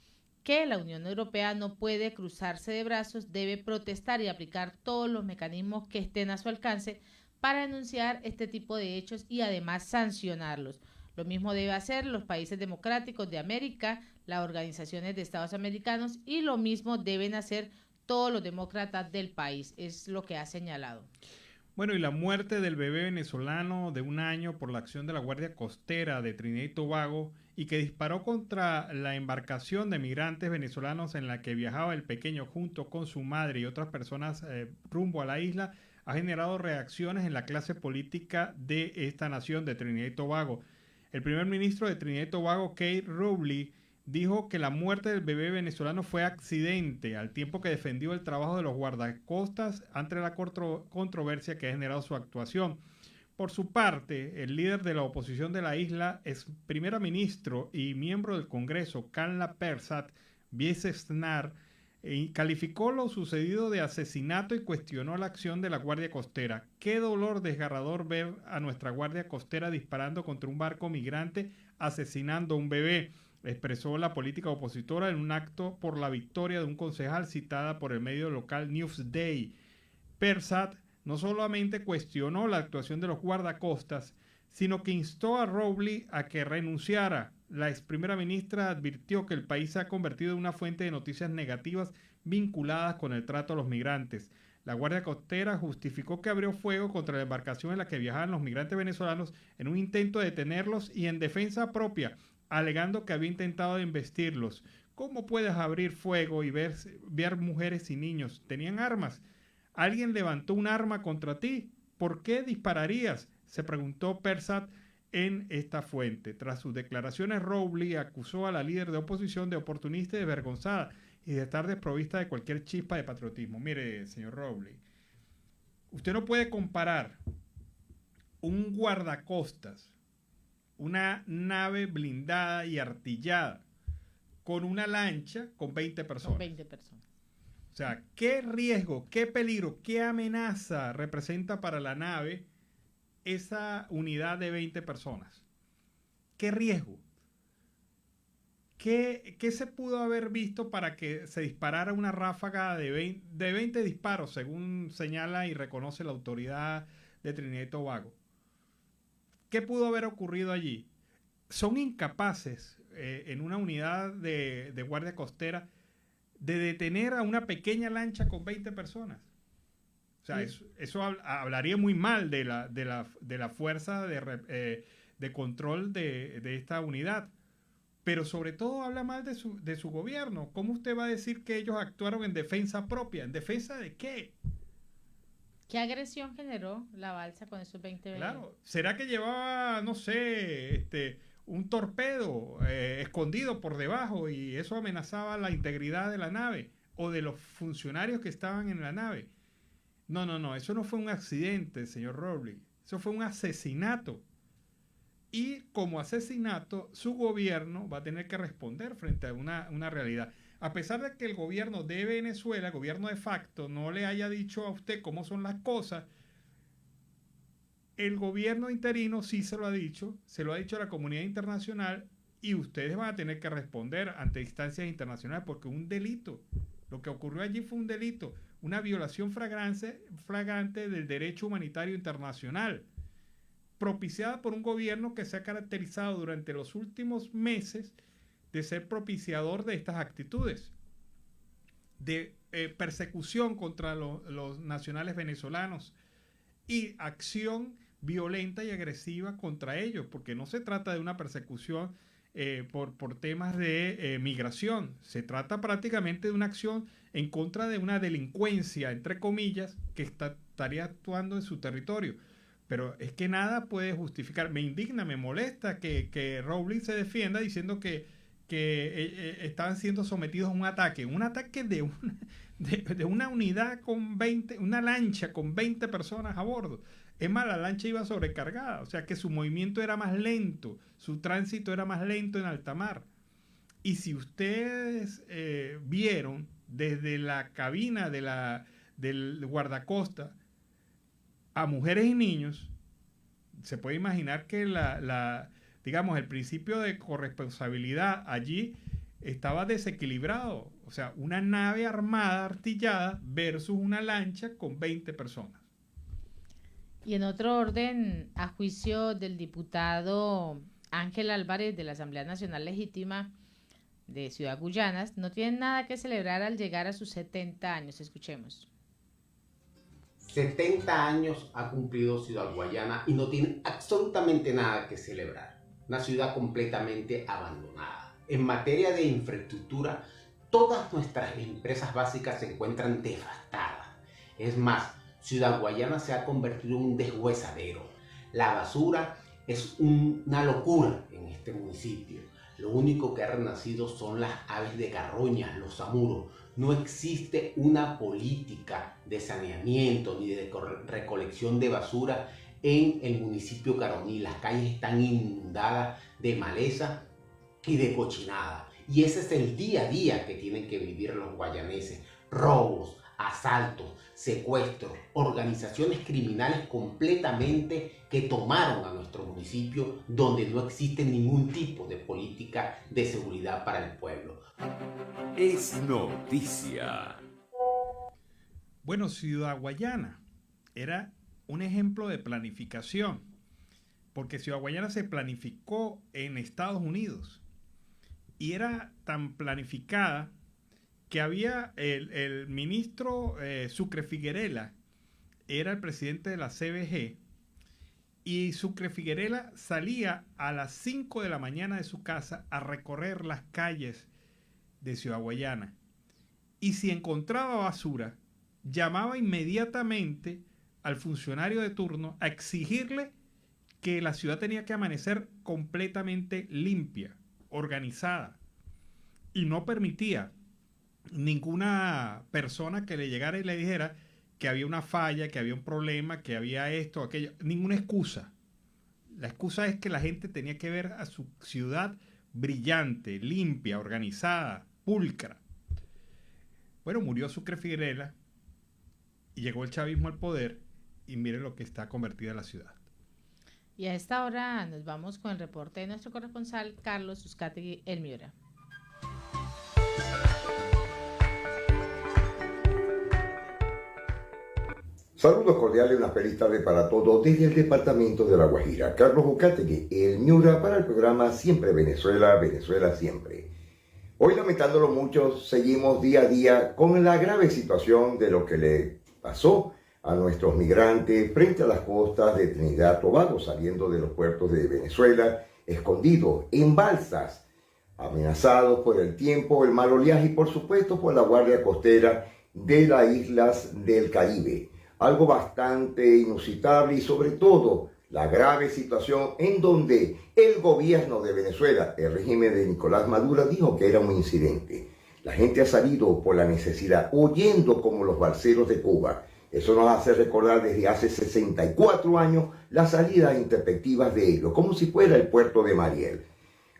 que la Unión Europea no puede cruzarse de brazos, debe protestar y aplicar todos los mecanismos que estén a su alcance para denunciar este tipo de hechos y además sancionarlos. Lo mismo debe hacer los países democráticos de América, las organizaciones de Estados americanos y lo mismo deben hacer todos los demócratas del país, es lo que ha señalado. Bueno, y la muerte del bebé venezolano de 1 año por la acción de la Guardia Costera de Trinidad y Tobago y que disparó contra la embarcación de migrantes venezolanos en la que viajaba el pequeño junto con su madre y otras personas rumbo a la isla, ha generado reacciones en la clase política de esta nación de Trinidad y Tobago. El primer ministro de Trinidad y Tobago, Keith Robley, dijo que la muerte del bebé venezolano fue accidente, al tiempo que defendió el trabajo de los guardacostas ante la controversia que ha generado su actuación. Por su parte, el líder de la oposición de la isla, ex primer ministro y miembro del Congreso, Carla Persat Biesesnar, calificó lo sucedido de asesinato y cuestionó la acción de la Guardia Costera. Qué dolor desgarrador ver a nuestra Guardia Costera disparando contra un barco migrante, asesinando a un bebé, expresó la política opositora en un acto por la victoria de un concejal citada por el medio local Newsday. Persat no solamente cuestionó la actuación de los guardacostas, sino que instó a Robley a que renunciara. La ex primera ministra advirtió que el país se ha convertido en una fuente de noticias negativas vinculadas con el trato a los migrantes. La Guardia Costera justificó que abrió fuego contra la embarcación en la que viajaban los migrantes venezolanos en un intento de detenerlos y en defensa propia, alegando que había intentado embestirlos. ¿Cómo puedes abrir fuego y ver mujeres y niños? ¿Tenían armas? ¿Alguien levantó un arma contra ti? ¿Por qué dispararías?, se preguntó Persat en esta fuente. Tras sus declaraciones, Robley acusó a la líder de oposición de oportunista y desvergonzada y de estar desprovista de cualquier chispa de patriotismo. Mire, señor Robley, Usted no puede comparar un guardacostas, una nave blindada y artillada, con una lancha con 20 personas. Con 20 personas. O sea, ¿qué riesgo, qué peligro, qué amenaza representa para la nave esa unidad de 20 personas? ¿Qué riesgo? ¿Qué se pudo haber visto para que se disparara una ráfaga de 20 disparos, según señala y reconoce la autoridad de Trinidad y Tobago? ¿Qué pudo haber ocurrido allí? Son incapaces en una unidad de guardia costera de detener a una pequeña lancha con 20 personas. O sea, eso hablaría muy mal de la fuerza de control de esta unidad. Pero sobre todo habla mal de su gobierno. ¿Cómo usted va a decir que ellos actuaron en defensa propia? ¿En defensa de qué? ¿Qué agresión generó la balsa con esos 20 Claro. ¿Será que llevaba, no sé, un torpedo escondido por debajo y eso amenazaba la integridad de la nave o de los funcionarios que estaban en la nave? No. Eso no fue un accidente, señor Robles. Eso fue un asesinato. Y como asesinato, su gobierno va a tener que responder frente a una realidad. A pesar de que el gobierno de Venezuela, el gobierno de facto, no le haya dicho a usted cómo son las cosas, el gobierno interino sí se lo ha dicho a la comunidad internacional y ustedes van a tener que responder ante instancias internacionales porque un delito, lo que ocurrió allí fue un delito, una violación flagrante del derecho humanitario internacional, propiciada por un gobierno que se ha caracterizado durante los últimos meses de ser propiciador de estas actitudes, de persecución contra los nacionales venezolanos y acción violenta y agresiva contra ellos, porque no se trata de una persecución por temas de migración, se trata prácticamente de una acción en contra de una delincuencia, entre comillas, que estaría actuando en su territorio. Pero es que nada puede justificar. Me indigna, me molesta que Robles se defienda diciendo que estaban siendo sometidos a un ataque de una unidad con 20, una lancha con 20 personas a bordo. Es más, la lancha iba sobrecargada, o sea que su movimiento era más lento, su tránsito era más lento en alta mar. Y si ustedes vieron desde la cabina del guardacosta a mujeres y niños, se puede imaginar que digamos, el principio de corresponsabilidad allí estaba desequilibrado. O sea, una nave armada, artillada, versus una lancha con 20 personas. Y en otro orden, a juicio del diputado Ángel Álvarez de la Asamblea Nacional Legítima de Ciudad Guyanas, no tienen nada que celebrar al llegar a sus 70 años. Escuchemos. 70 años ha cumplido Ciudad Guayana y no tiene absolutamente nada que celebrar. Una ciudad completamente abandonada. En materia de infraestructura, todas nuestras empresas básicas se encuentran devastadas. Es más, Ciudad Guayana se ha convertido en un deshuesadero. La basura es una locura en este municipio. Lo único que ha renacido son las aves de carroña, los zamuros. No existe una política de saneamiento ni de recolección de basura en el municipio Caroní. Las calles están inundadas de maleza y de cochinada. Y ese es el día a día que tienen que vivir los guayaneses. Robos, asaltos, secuestros, organizaciones criminales completamente que tomaron a nuestro municipio, donde no existe ningún tipo de política de seguridad para el pueblo. Es noticia. Bueno, Ciudad Guayana era un ejemplo de planificación, porque Ciudad Guayana se planificó en Estados Unidos y era tan planificada que había el ministro Sucre Figuerela, era el presidente de la CBG, y Sucre Figuerela salía a las 5 de la mañana de su casa a recorrer las calles de Ciudad Guayana. Y si encontraba basura, llamaba inmediatamente al funcionario de turno a exigirle que la ciudad tenía que amanecer completamente limpia, organizada, y no permitía ninguna persona que le llegara y le dijera que había una falla, que había un problema, que había esto, aquello. Ninguna excusa. La excusa es que la gente tenía que ver a su ciudad brillante, limpia, organizada, pulcra. Bueno, murió Sucre Figuerela y llegó el chavismo al poder y miren lo que está convertida la ciudad. Y a esta hora nos vamos con el reporte de nuestro corresponsal Carlos Uzcategui, El Miura. Saludos cordiales, una feliz tarde para todos desde el departamento de La Guajira. Carlos Uzcategui, El Miura, para el programa Siempre Venezuela, Venezuela Siempre. Hoy, lamentándolo mucho, seguimos día a día con la grave situación de lo que le pasó a nuestros migrantes frente a las costas de Trinidad y Tobago, saliendo de los puertos de Venezuela, escondidos en balsas, amenazados por el tiempo, el mal oleaje y por supuesto por la Guardia Costera de las islas del Caribe. Algo bastante inusitable y sobre todo la grave situación en donde el gobierno de Venezuela, el régimen de Nicolás Maduro, dijo que era un incidente. La gente ha salido por la necesidad, huyendo como los balseros de Cuba. Eso nos hace recordar desde hace 64 años las salidas intempestivas de ellos, como si fuera el puerto de Mariel.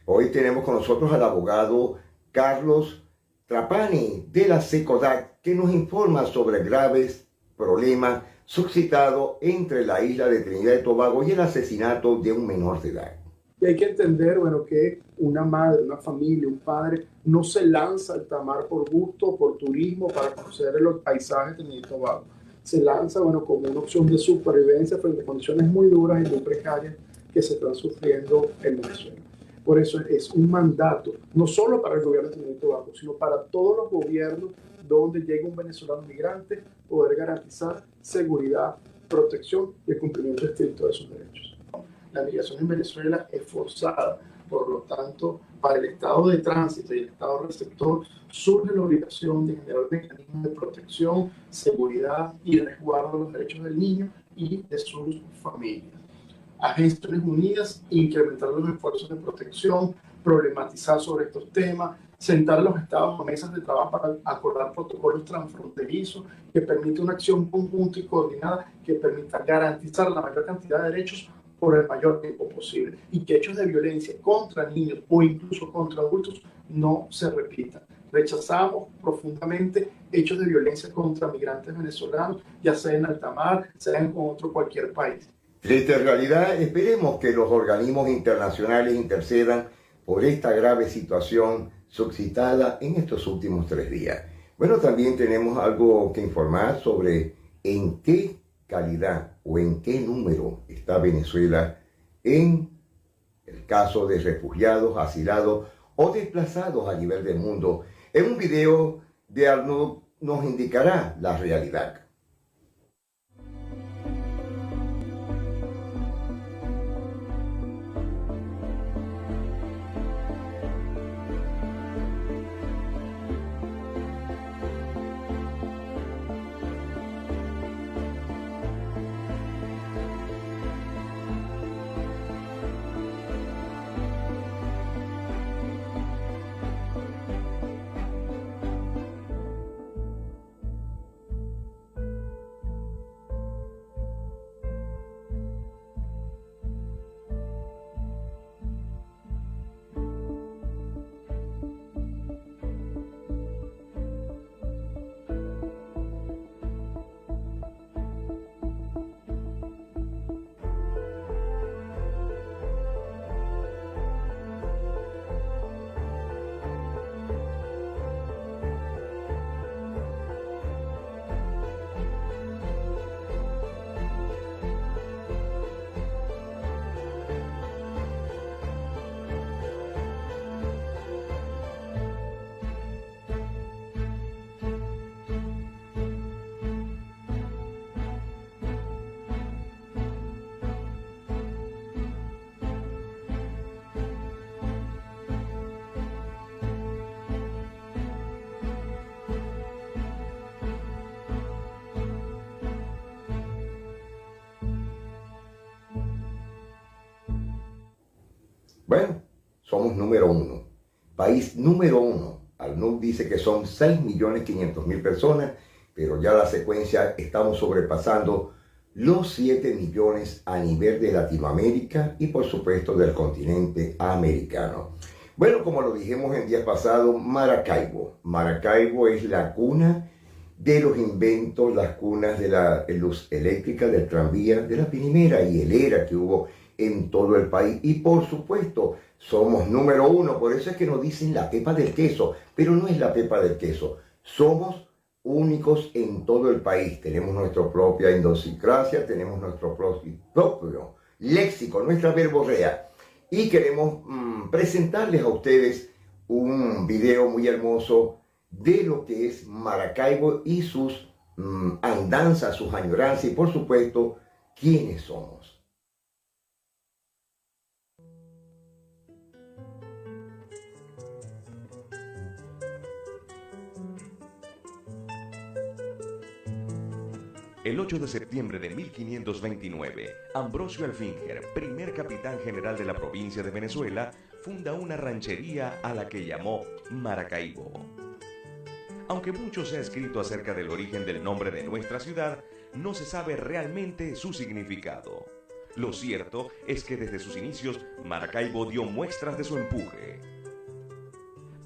Hoy tenemos con nosotros al abogado Carlos Trapani de la SECODAC, que nos informa sobre graves problemas suscitados entre la isla de Trinidad y Tobago y el asesinato de un menor de edad. Y hay que entender, bueno, que una madre, una familia, un padre no se lanza al alta mar por gusto, por turismo, para conocer los paisajes de Trinidad y Tobago. Se lanza, bueno, como una opción de supervivencia frente a condiciones muy duras y muy precarias que se están sufriendo en Venezuela. Por eso es un mandato, no solo para el gobierno de Trinidad y Tobago, sino para todos los gobiernos donde llegue un venezolano migrante, poder garantizar seguridad, protección y el cumplimiento estricto de sus derechos. La migración en Venezuela es forzada, por lo tanto, para el estado de tránsito y el estado receptor surge la obligación de generar mecanismos de protección, seguridad y resguardo de los derechos del niño y de sus familias. Agencias Unidas, incrementar los esfuerzos de protección, problematizar sobre estos temas, sentar a los estados a mesas de trabajo para acordar protocolos transfronterizos que permita una acción conjunta y coordinada que permita garantizar la mayor cantidad de derechos por el mayor tiempo posible y que hechos de violencia contra niños o incluso contra adultos no se repitan. Rechazamos profundamente hechos de violencia contra migrantes venezolanos, ya sea en alta mar, sea en cualquier país. Frente a la realidad, esperemos que los organismos internacionales intercedan por esta grave situación suscitada en estos últimos 3 días. Bueno, también tenemos algo que informar sobre en qué calidad o en qué número está Venezuela en el caso de refugiados, asilados o desplazados a nivel del mundo. En un video de Arnold nos indicará la realidad. Bueno, somos número 1, país número 1. ACNUR dice que son 6.500.000 personas, pero ya la secuencia estamos sobrepasando los 7 millones a nivel de Latinoamérica y por supuesto del continente americano. Bueno, como lo dijimos en días pasados, Maracaibo. Maracaibo es la cuna de los inventos, las cunas de la luz eléctrica, del tranvía, de la primera hielera que hubo en todo el país. Y por supuesto, somos número 1, por eso es que nos dicen la pepa del queso, pero no es la pepa del queso. Somos únicos en todo el país. Tenemos nuestra propia idiosincrasia, tenemos nuestro propio léxico, nuestra verborrea. Y queremos presentarles a ustedes un video muy hermoso de lo que es Maracaibo y sus andanzas, sus añoranzas y por supuesto, quiénes somos. El 8 de septiembre de 1529, Ambrosio Alfinger, primer capitán general de la provincia de Venezuela, funda una ranchería a la que llamó Maracaibo. Aunque mucho se ha escrito acerca del origen del nombre de nuestra ciudad, no se sabe realmente su significado. Lo cierto es que desde sus inicios, Maracaibo dio muestras de su empuje.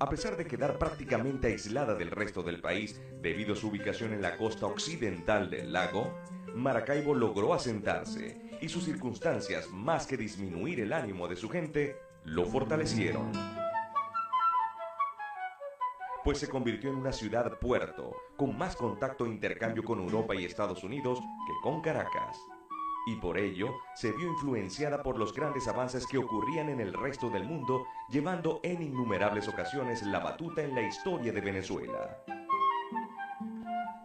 A pesar de quedar prácticamente aislada del resto del país debido a su ubicación en la costa occidental del lago, Maracaibo logró asentarse y sus circunstancias, más que disminuir el ánimo de su gente, lo fortalecieron. Pues se convirtió en una ciudad-puerto, con más contacto e intercambio con Europa y Estados Unidos que con Caracas. Y por ello se vio influenciada por los grandes avances que ocurrían en el resto del mundo, llevando en innumerables ocasiones la batuta en la historia de Venezuela.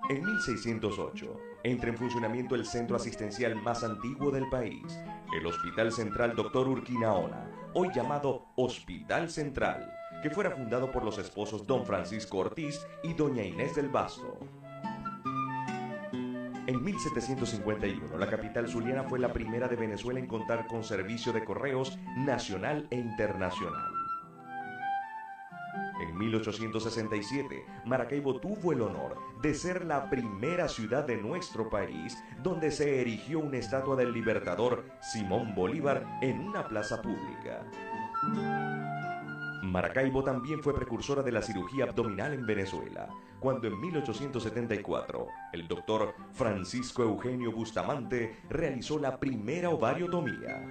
En 1608 entra en funcionamiento el centro asistencial más antiguo del país, el Hospital Central Dr. Urquinaona, hoy llamado Hospital Central, que fuera fundado por los esposos Don Francisco Ortiz y Doña Inés del Basto. En 1751, la capital zuliana fue la primera de Venezuela en contar con servicio de correos nacional e internacional. En 1867, Maracaibo tuvo el honor de ser la primera ciudad de nuestro país donde se erigió una estatua del libertador Simón Bolívar en una plaza pública. Maracaibo también fue precursora de la cirugía abdominal en Venezuela, cuando en 1874 el doctor Francisco Eugenio Bustamante realizó la primera ovariotomía.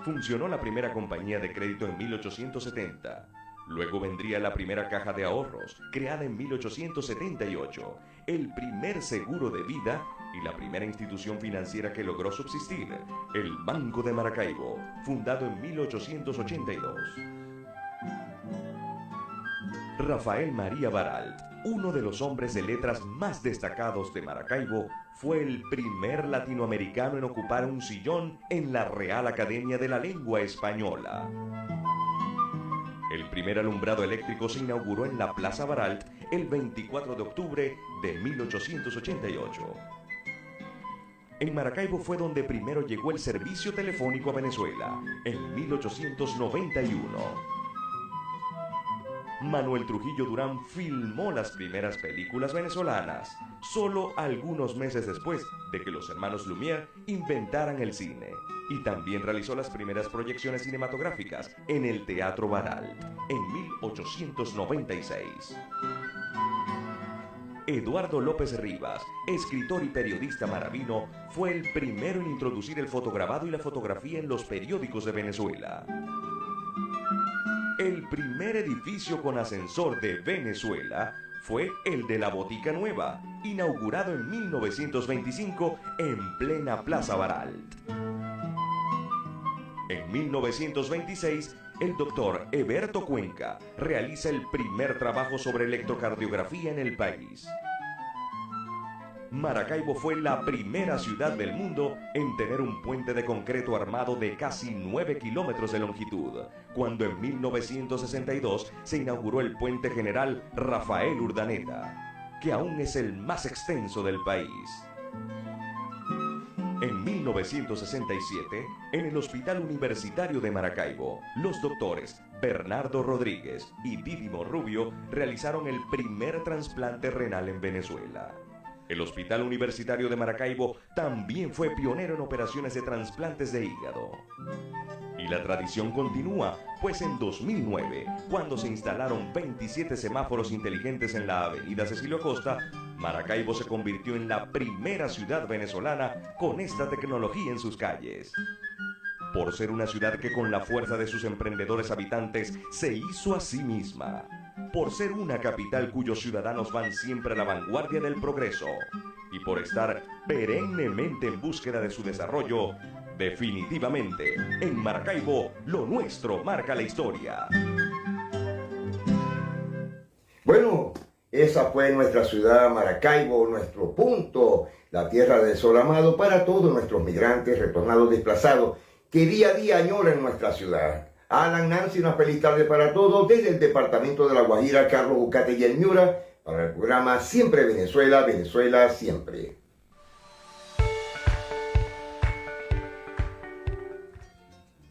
Funcionó la primera compañía de crédito en 1870. Luego vendría la primera caja de ahorros, creada en 1878, el primer seguro de vida y la primera institución financiera que logró subsistir, el Banco de Maracaibo, fundado en 1882. Rafael María Baralt, uno de los hombres de letras más destacados de Maracaibo, fue el primer latinoamericano en ocupar un sillón en la Real Academia de la Lengua Española. El primer alumbrado eléctrico se inauguró en la Plaza Baralt el 24 de octubre de 1888. En Maracaibo fue donde primero llegó el servicio telefónico a Venezuela, en 1891. Manuel Trujillo Durán filmó las primeras películas venezolanas, solo algunos meses después de que los hermanos Lumière inventaran el cine, y también realizó las primeras proyecciones cinematográficas en el Teatro Baralt, en 1896. Eduardo López Rivas, escritor y periodista maravino, fue el primero en introducir el fotograbado y la fotografía en los periódicos de Venezuela. El primer edificio con ascensor de Venezuela fue el de la Botica Nueva, inaugurado en 1925 en plena Plaza Baralt. En 1926, el doctor Eberto Cuenca realiza el primer trabajo sobre electrocardiografía en el país. Maracaibo fue la primera ciudad del mundo en tener un puente de concreto armado de casi 9 kilómetros de longitud, cuando en 1962 se inauguró el puente general Rafael Urdaneta, que aún es el más extenso del país. En 1967, en el Hospital Universitario de Maracaibo, los doctores Bernardo Rodríguez y Didimo Rubio realizaron el primer trasplante renal en Venezuela. El Hospital Universitario de Maracaibo también fue pionero en operaciones de trasplantes de hígado. Y la tradición continúa, pues en 2009, cuando se instalaron 27 semáforos inteligentes en la avenida Cecilio Acosta, Maracaibo se convirtió en la primera ciudad venezolana con esta tecnología en sus calles. Por ser una ciudad que con la fuerza de sus emprendedores habitantes se hizo a sí misma. Por ser una capital cuyos ciudadanos van siempre a la vanguardia del progreso. Y por estar perennemente en búsqueda de su desarrollo, definitivamente, en Maracaibo, lo nuestro marca la historia. Bueno, esa fue nuestra ciudad Maracaibo, nuestro punto, la tierra del sol amado para todos nuestros migrantes, retornados, desplazados, que día a día añoran nuestra ciudad. Alan, Nancy, una feliz tarde para todos desde el departamento de La Guajira, Carlos Bucate y el Miura, para el programa Siempre Venezuela, Venezuela Siempre.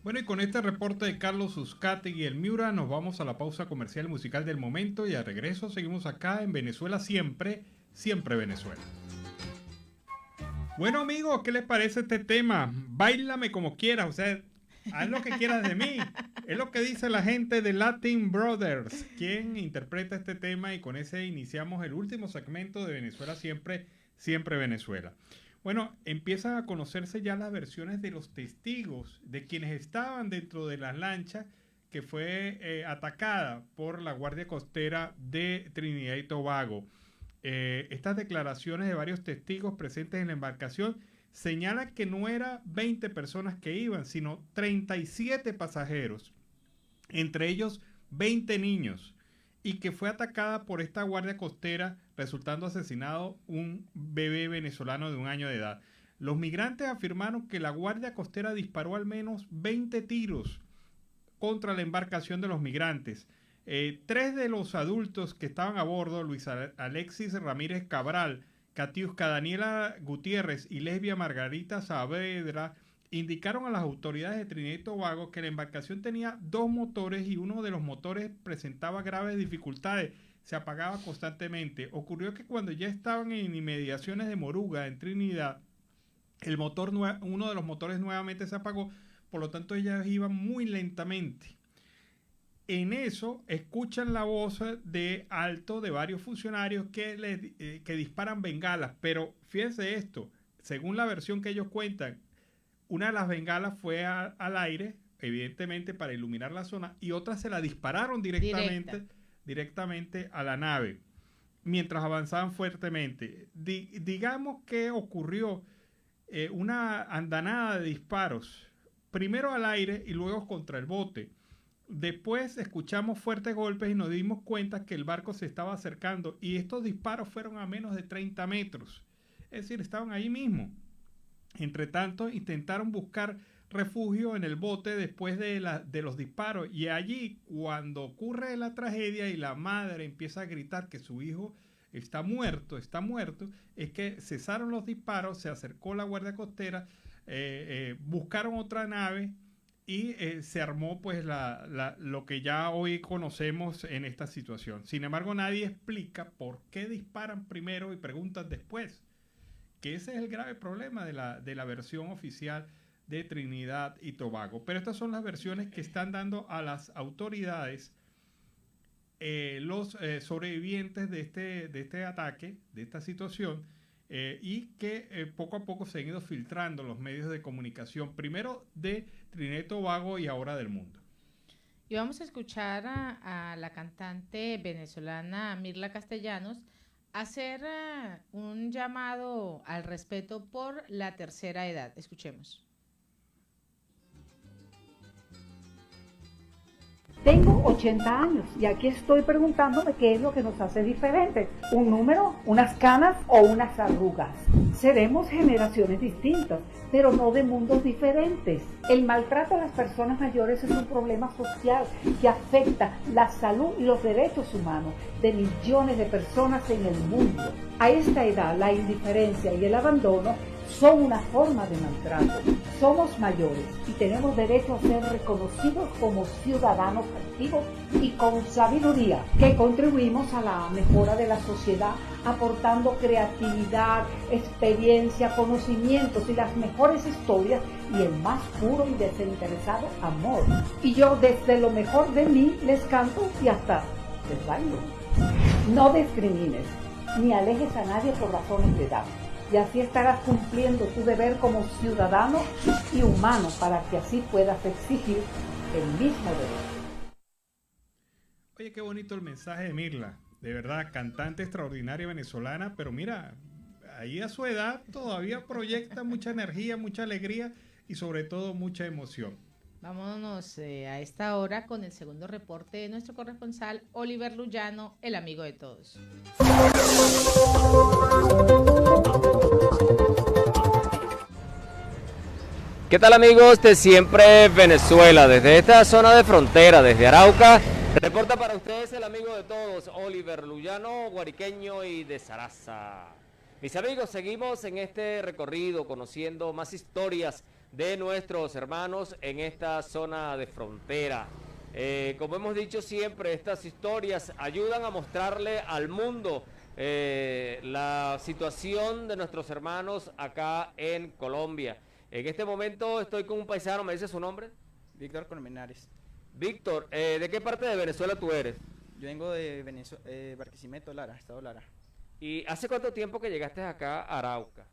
Bueno, y con este reporte de Carlos Uzcategui y el Miura nos vamos a la pausa comercial musical del momento y al regreso seguimos acá en Venezuela Siempre, Siempre Venezuela. Bueno amigos, ¿qué les parece este tema? Báilame como quieras, o sea, haz lo que quieras de mí. Es lo que dice la gente de Latin Brothers, quien interpreta este tema, y con ese iniciamos el último segmento de Venezuela Siempre, Siempre Venezuela. Bueno, empiezan a conocerse ya las versiones de los testigos, de quienes estaban dentro de las lanchas que fue atacada por la Guardia Costera de Trinidad y Tobago. Estas declaraciones de varios testigos presentes en la embarcación señalan que no eran 20 personas que iban, sino 37 pasajeros, entre ellos 20 niños, y que fue atacada por esta guardia costera, resultando asesinado un bebé venezolano de 1 año de edad. Los migrantes afirmaron que la guardia costera disparó al menos 20 tiros contra la embarcación de los migrantes. 3 de los adultos que estaban a bordo, Luis Alexis Ramírez Cabral, Catiusca Daniela Gutiérrez y Lesbia Margarita Saavedra, indicaron a las autoridades de Trinidad y Tobago que la embarcación tenía 2 motores y uno de los motores presentaba graves dificultades, se apagaba constantemente. Ocurrió que cuando ya estaban en inmediaciones de Moruga, en Trinidad, uno de los motores nuevamente se apagó, por lo tanto ellas iban muy lentamente. En eso escuchan la voz de alto de varios funcionarios que disparan bengalas, pero fíjense esto, según la versión que ellos cuentan, una de las bengalas fue al aire, evidentemente para iluminar la zona, y otra se la dispararon directamente a la nave, mientras avanzaban fuertemente. Digamos que ocurrió una andanada de disparos, primero al aire y luego contra el bote. Después escuchamos fuertes golpes y nos dimos cuenta que el barco se estaba acercando, y estos disparos fueron a menos de 30 metros, es decir, estaban ahí mismo. Entre tanto, intentaron buscar refugio en el bote después de los disparos, y allí, cuando ocurre la tragedia y la madre empieza a gritar que su hijo está muerto, es que cesaron los disparos, se acercó la Guardia Costera, buscaron otra nave y se armó pues lo que ya hoy conocemos en esta situación. Sin embargo, nadie explica por qué disparan primero y preguntan después, que ese es el grave problema de la versión oficial de Trinidad y Tobago. Pero estas son las versiones que están dando a las autoridades los sobrevivientes de este ataque, de esta situación, y que poco a poco se han ido filtrando los medios de comunicación, primero de Trinidad y Tobago y ahora del mundo. Y vamos a escuchar a la cantante venezolana Mirla Castellanos hacer un llamado al respeto por la tercera edad. Escuchemos. Tengo 80 años y aquí estoy preguntándome qué es lo que nos hace diferentes. ¿Un número, unas canas o unas arrugas? Seremos generaciones distintas, pero no de mundos diferentes. El maltrato a las personas mayores es un problema social que afecta la salud y los derechos humanos de millones de personas en el mundo. A esta edad, la indiferencia y el abandono son una forma de maltrato. Somos mayores y tenemos derecho a ser reconocidos como ciudadanos activos y con sabiduría, que contribuimos a la mejora de la sociedad, aportando creatividad, experiencia, conocimientos y las mejores historias y el más puro y desinteresado amor. Y yo desde lo mejor de mí les canto y hasta les bailo. No discrimines ni alejes a nadie por razones de edad. Y así estarás cumpliendo tu deber como ciudadano y humano para que así puedas exigir el mismo derecho. Oye, qué bonito el mensaje de Mirla. De verdad, cantante extraordinaria venezolana, pero mira, ahí a su edad todavía proyecta mucha energía, mucha alegría y sobre todo mucha emoción. Vámonos a esta hora con el segundo reporte de nuestro corresponsal Oliver Luyano, el amigo de todos. ¿Qué tal, amigos de Siempre Venezuela? Desde esta zona de frontera, desde Arauca, reporta para ustedes el amigo de todos, Oliver Luyano, guariqueño y de Zaraza. Mis amigos, seguimos en este recorrido conociendo más historias de nuestros hermanos en esta zona de frontera. Como hemos dicho siempre, estas historias ayudan a mostrarle al mundo la situación de nuestros hermanos acá en Colombia. En este momento estoy con un paisano, ¿me dice su nombre? Víctor Colmenares. Víctor, ¿de qué parte de Venezuela tú eres? Yo vengo de Barquisimeto, Lara, estado Lara. ¿Y hace cuánto tiempo que llegaste acá a Arauca?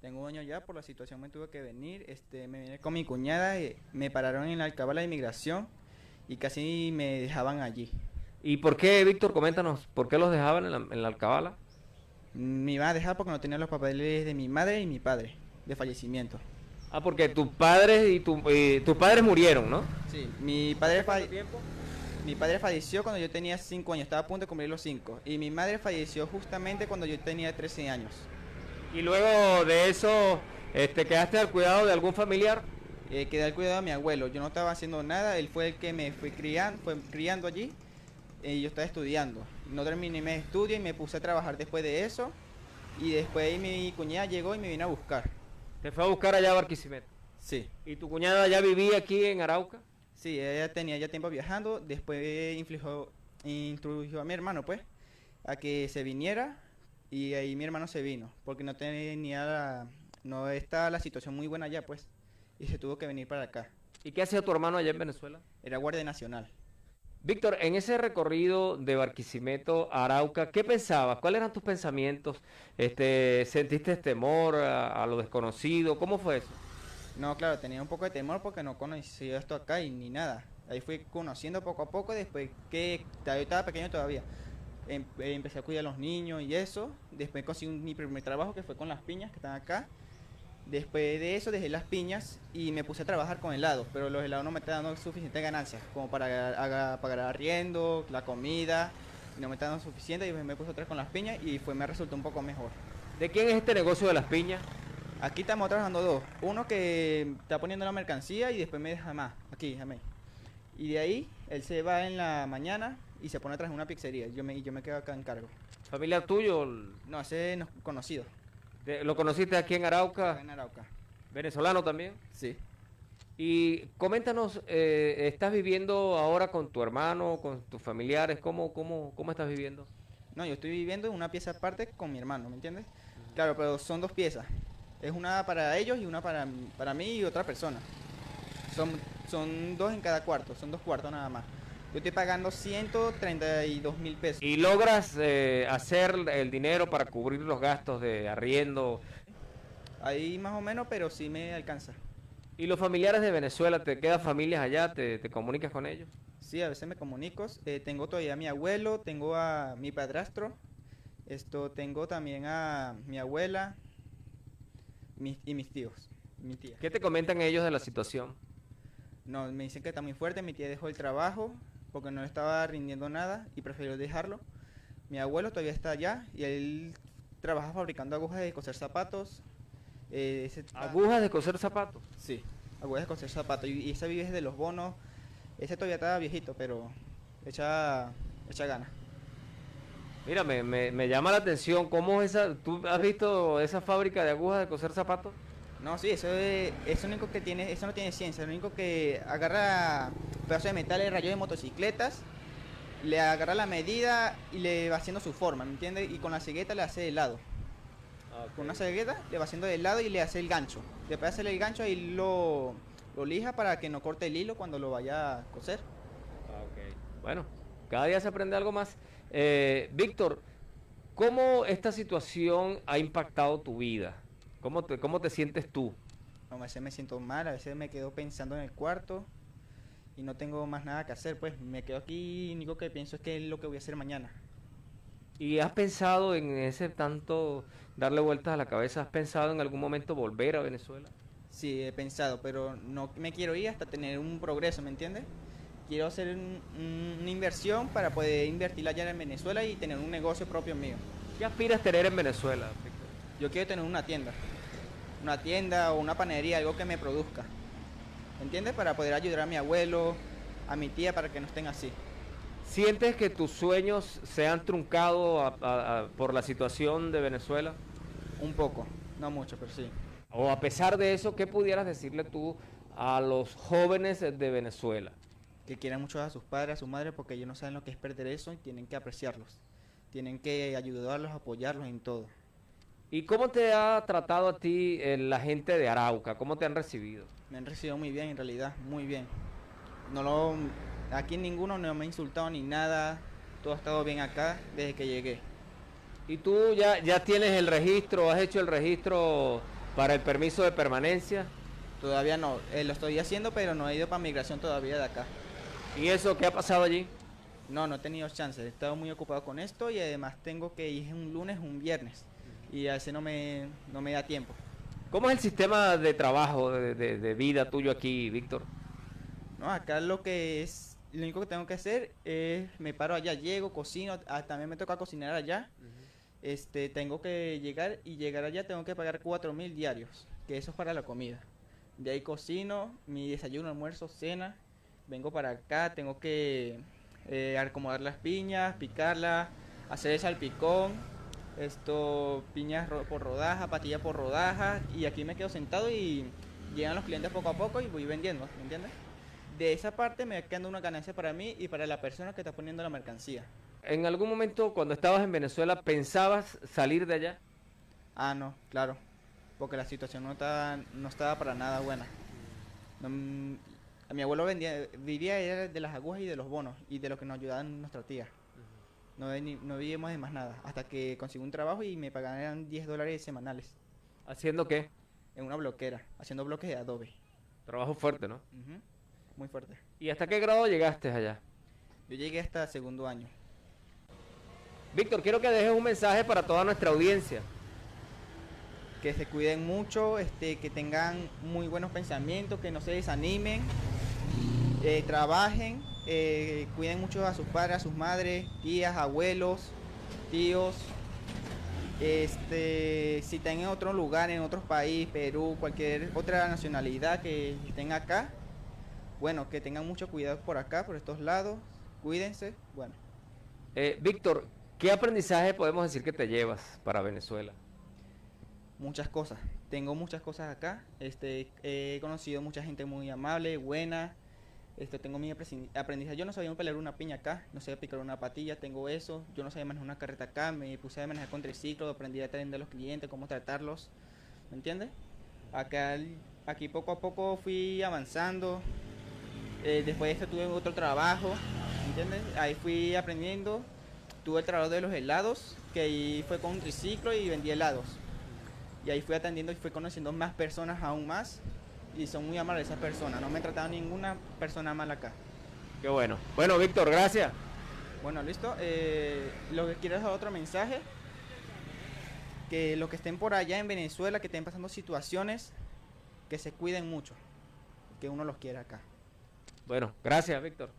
Tengo un año ya, por la situación me tuve que venir, me vine con mi cuñada, me pararon en la alcabala de inmigración y casi me dejaban allí. ¿Y por qué, Víctor? Coméntanos, ¿por qué los dejaban en la alcabala? Me iban a dejar porque no tenía los papeles de mi madre y mi padre, de fallecimiento. Ah, porque tus padres y tus padres murieron, ¿no? Sí, mi padre falleció cuando yo tenía 5 años, estaba a punto de cumplir los 5. Y mi madre falleció justamente cuando yo tenía 13 años. ¿Y luego de eso, quedaste al cuidado de algún familiar? Quedé al cuidado de mi abuelo, yo no estaba haciendo nada, él fue el que me fue criando allí. Y yo estaba estudiando, no terminé mis estudios y me puse a trabajar después de eso. Y después mi cuñada llegó y me vino a buscar. ¿Te fue a buscar allá a Barquisimeto? Sí. ¿Y tu cuñada ya vivía aquí en Arauca? Sí, ella tenía ya tiempo viajando, después introdujo a mi hermano, pues, a que se viniera, y ahí mi hermano se vino, porque no está la situación muy buena allá, pues, y se tuvo que venir para acá. ¿Y qué hacía tu hermano allá en Venezuela? Era guardia nacional. Víctor, en ese recorrido de Barquisimeto a Arauca, ¿qué pensabas? ¿Cuáles eran tus pensamientos? ¿Sentiste temor a lo desconocido? ¿Cómo fue eso? No, claro, tenía un poco de temor porque no conocía esto acá y ni nada. Ahí fui conociendo poco a poco, después que yo estaba pequeño todavía. Empecé a cuidar a los niños y eso. Después conseguí mi primer trabajo, que fue con las piñas que están acá. Después de eso dejé las piñas y me puse a trabajar con helados, pero los helados no me estaban dando suficientes ganancias como para pagar arriendo, la comida, y no me estaban dando suficiente, y me puse otra vez con las piñas y me resultó un poco mejor. ¿De quién es este negocio de las piñas? Aquí estamos trabajando dos, uno que está poniendo la mercancía y después me deja más, aquí, déjame. Y de ahí él se va en la mañana y se pone atrás en una pizzería, yo me quedo acá en cargo. ¿Familiar tuyo? No, ese es conocido. ¿Lo conociste aquí en Arauca? En Arauca. ¿Venezolano también? Sí. Y coméntanos, ¿estás viviendo ahora con tu hermano, con tus familiares? ¿Cómo estás viviendo? No, yo estoy viviendo en una pieza aparte con mi hermano, ¿me entiendes? Claro, pero son dos piezas. Es una para ellos y una para mí y otra persona. Son dos en cada cuarto, son 2 cuartos nada más. Yo estoy pagando 132.000 pesos. ¿Y logras hacer el dinero para cubrir los gastos de arriendo? Ahí más o menos, pero sí me alcanza. ¿Y los familiares de Venezuela, te quedan familias allá? ¿Te comunicas con ellos? Sí, a veces me comunico. Tengo todavía a mi abuelo, tengo a mi padrastro, tengo también a mi abuela y mis tíos, mi tía. ¿Qué te comentan ellos de la situación? No, me dicen que está muy fuerte, mi tía dejó el trabajo porque no le estaba rindiendo nada y prefirió dejarlo. Mi abuelo todavía está allá y él trabaja fabricando agujas de coser zapatos. ¿Agujas de coser zapatos? Sí, agujas de coser zapatos. Y ese vive de los bonos. Ese todavía está viejito, pero echa gana. Mira, me llama la atención, ¿cómo es esa? ¿Tú has visto esa fábrica de agujas de coser zapatos? No, sí, eso único que tiene, eso no tiene ciencia, lo único que agarra pedazos de metal y rayos de motocicletas, le agarra la medida y le va haciendo su forma, ¿me entiendes? Y con la cegueta le hace de lado. Con una cegueta le va haciendo de lado y le hace el gancho. Después de hacerle el gancho ahí lo lija para que no corte el hilo cuando lo vaya a coser. Bueno, cada día se aprende algo más. Víctor, ¿cómo esta situación ha impactado tu vida? ¿Cómo te sientes tú? A veces me siento mal, a veces me quedo pensando en el cuarto y no tengo más nada que hacer, pues me quedo aquí y lo único que pienso es que es lo que voy a hacer mañana. ¿Y has pensado en ese tanto darle vueltas a la cabeza? ¿Has pensado en algún momento volver a Venezuela? Sí, he pensado, pero no me quiero ir hasta tener un progreso, ¿me entiendes? Quiero hacer una inversión para poder invertir allá en Venezuela y tener un negocio propio mío. ¿Qué aspiras tener en Venezuela, Víctor? Yo quiero tener una tienda o una panadería, algo que me produzca, ¿me entiendes? Para poder ayudar a mi abuelo, a mi tía, para que no estén así. ¿Sientes que tus sueños se han truncado por la situación de Venezuela? Un poco, no mucho, pero sí. O a pesar de eso, ¿qué pudieras decirle tú a los jóvenes de Venezuela? Que quieran mucho a sus padres, a sus madres, porque ellos no saben lo que es perder eso y tienen que apreciarlos. Tienen que ayudarlos, apoyarlos en todo. ¿Y cómo te ha tratado a ti la gente de Arauca? ¿Cómo te han recibido? Me han recibido muy bien, en realidad, muy bien. Aquí ninguno no me ha insultado ni nada. Todo ha estado bien acá desde que llegué. ¿Y tú ya tienes el registro, has hecho el registro para el permiso de permanencia? Todavía no, lo estoy haciendo, pero no he ido para migración todavía de acá. ¿Y eso qué ha pasado allí? No he tenido chance, he estado muy ocupado con esto y además tengo que ir un lunes, un viernes. Y a veces no me da tiempo. ¿Cómo es el sistema de trabajo, de vida tuyo aquí, Víctor? No, acá lo único que tengo que hacer es, me paro allá, llego, cocino, también me toca cocinar allá. Tengo que llegar allá tengo que pagar 4.000 diarios, que eso es para la comida. De ahí cocino, mi desayuno, almuerzo, cena, vengo para acá, tengo que acomodar las piñas, picarlas, hacer el salpicón, piñas por rodaja, patilla por rodaja, y aquí me quedo sentado y llegan los clientes poco a poco y voy vendiendo, ¿me entiendes? De esa parte me queda una ganancia para mí y para la persona que está poniendo la mercancía. ¿En algún momento cuando estabas en Venezuela pensabas salir de allá? No, claro, porque la situación no estaba para nada buena. Mi abuelo vivía de las agujas y de los bonos y de lo que nos ayudaban nuestra tía. No vivíamos de más nada, hasta que conseguí un trabajo y me pagaban $10 semanales. ¿Haciendo qué? En una bloquera, haciendo bloques de adobe. Trabajo fuerte, ¿no? Muy fuerte. ¿Y hasta qué grado llegaste allá? Yo llegué hasta segundo año. Víctor, quiero que dejes un mensaje para toda nuestra audiencia. Que se cuiden mucho, que tengan muy buenos pensamientos, que no se desanimen, trabajen, cuiden mucho a sus padres, a sus madres, tías, abuelos, tíos. Si están en otro lugar, en otro país, Perú, cualquier otra nacionalidad que estén acá, bueno, que tengan mucho cuidado por acá, por estos lados, cuídense, bueno. Víctor, ¿qué aprendizaje podemos decir que te llevas para Venezuela? Muchas cosas, tengo muchas cosas acá, he conocido mucha gente muy amable, buena, tengo mi aprendizaje, yo no sabía pelar una piña acá, no sabía picar una patilla, tengo eso, yo no sabía manejar una carreta acá, me puse a manejar con triciclo, aprendí a atender a los clientes, cómo tratarlos, ¿me entiendes? Aquí poco a poco fui avanzando, después de esto tuve otro trabajo, ¿me entiendes? Ahí fui aprendiendo, tuve el trabajo de los helados, que ahí fue con un triciclo y vendí helados. Y ahí fui atendiendo y fui conociendo más personas aún más. Y son muy amables esas personas. No me he tratado ninguna persona mal acá. Qué bueno. Bueno, Víctor, gracias. Bueno, listo. Lo que quiero es dar otro mensaje. Que los que estén por allá en Venezuela, que estén pasando situaciones, que se cuiden mucho. Que uno los quiera acá. Bueno, gracias, Víctor.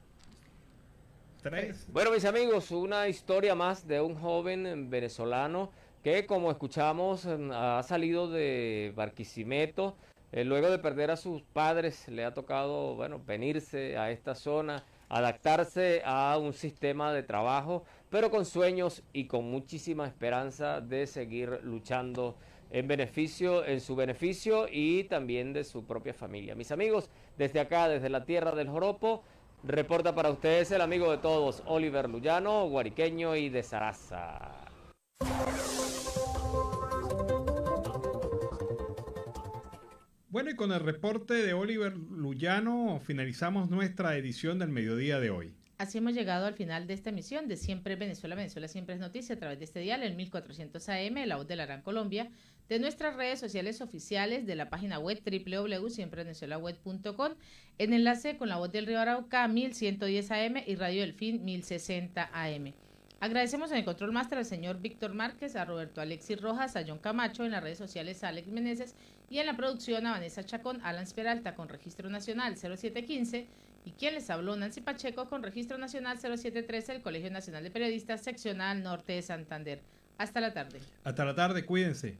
3. Bueno, mis amigos, una historia más de un joven venezolano que, como escuchamos, ha salido de Barquisimeto, Luego de perder a sus padres, le ha tocado, bueno, venirse a esta zona, adaptarse a un sistema de trabajo, pero con sueños y con muchísima esperanza de seguir luchando en su beneficio y también de su propia familia. Mis amigos, desde acá, desde la tierra del joropo, reporta para ustedes el amigo de todos, Oliver Luyano, guariqueño y de Zaraza. Bueno, y con el reporte de Oliver Luyano finalizamos nuestra edición del mediodía de hoy. Así hemos llegado al final de esta emisión de Siempre Venezuela, Venezuela Siempre es Noticia, a través de este dial, el 1400 AM, La Voz de la Gran Colombia, de nuestras redes sociales oficiales, de la página web www.siemprevenezuelaweb.com, en enlace con La Voz del Río Arauca, 1110 AM y Radio Delfín, 1060 AM. Agradecemos en el control máster al señor Víctor Márquez, a Roberto Alexis Rojas, a John Camacho, en las redes sociales a Alex Meneses y en la producción a Vanessa Chacón, Alan Peralta con Registro Nacional 0715 y quien les habló, Nancy Pacheco, con Registro Nacional 0713, el Colegio Nacional de Periodistas Seccional Norte de Santander. Hasta la tarde. Hasta la tarde, cuídense.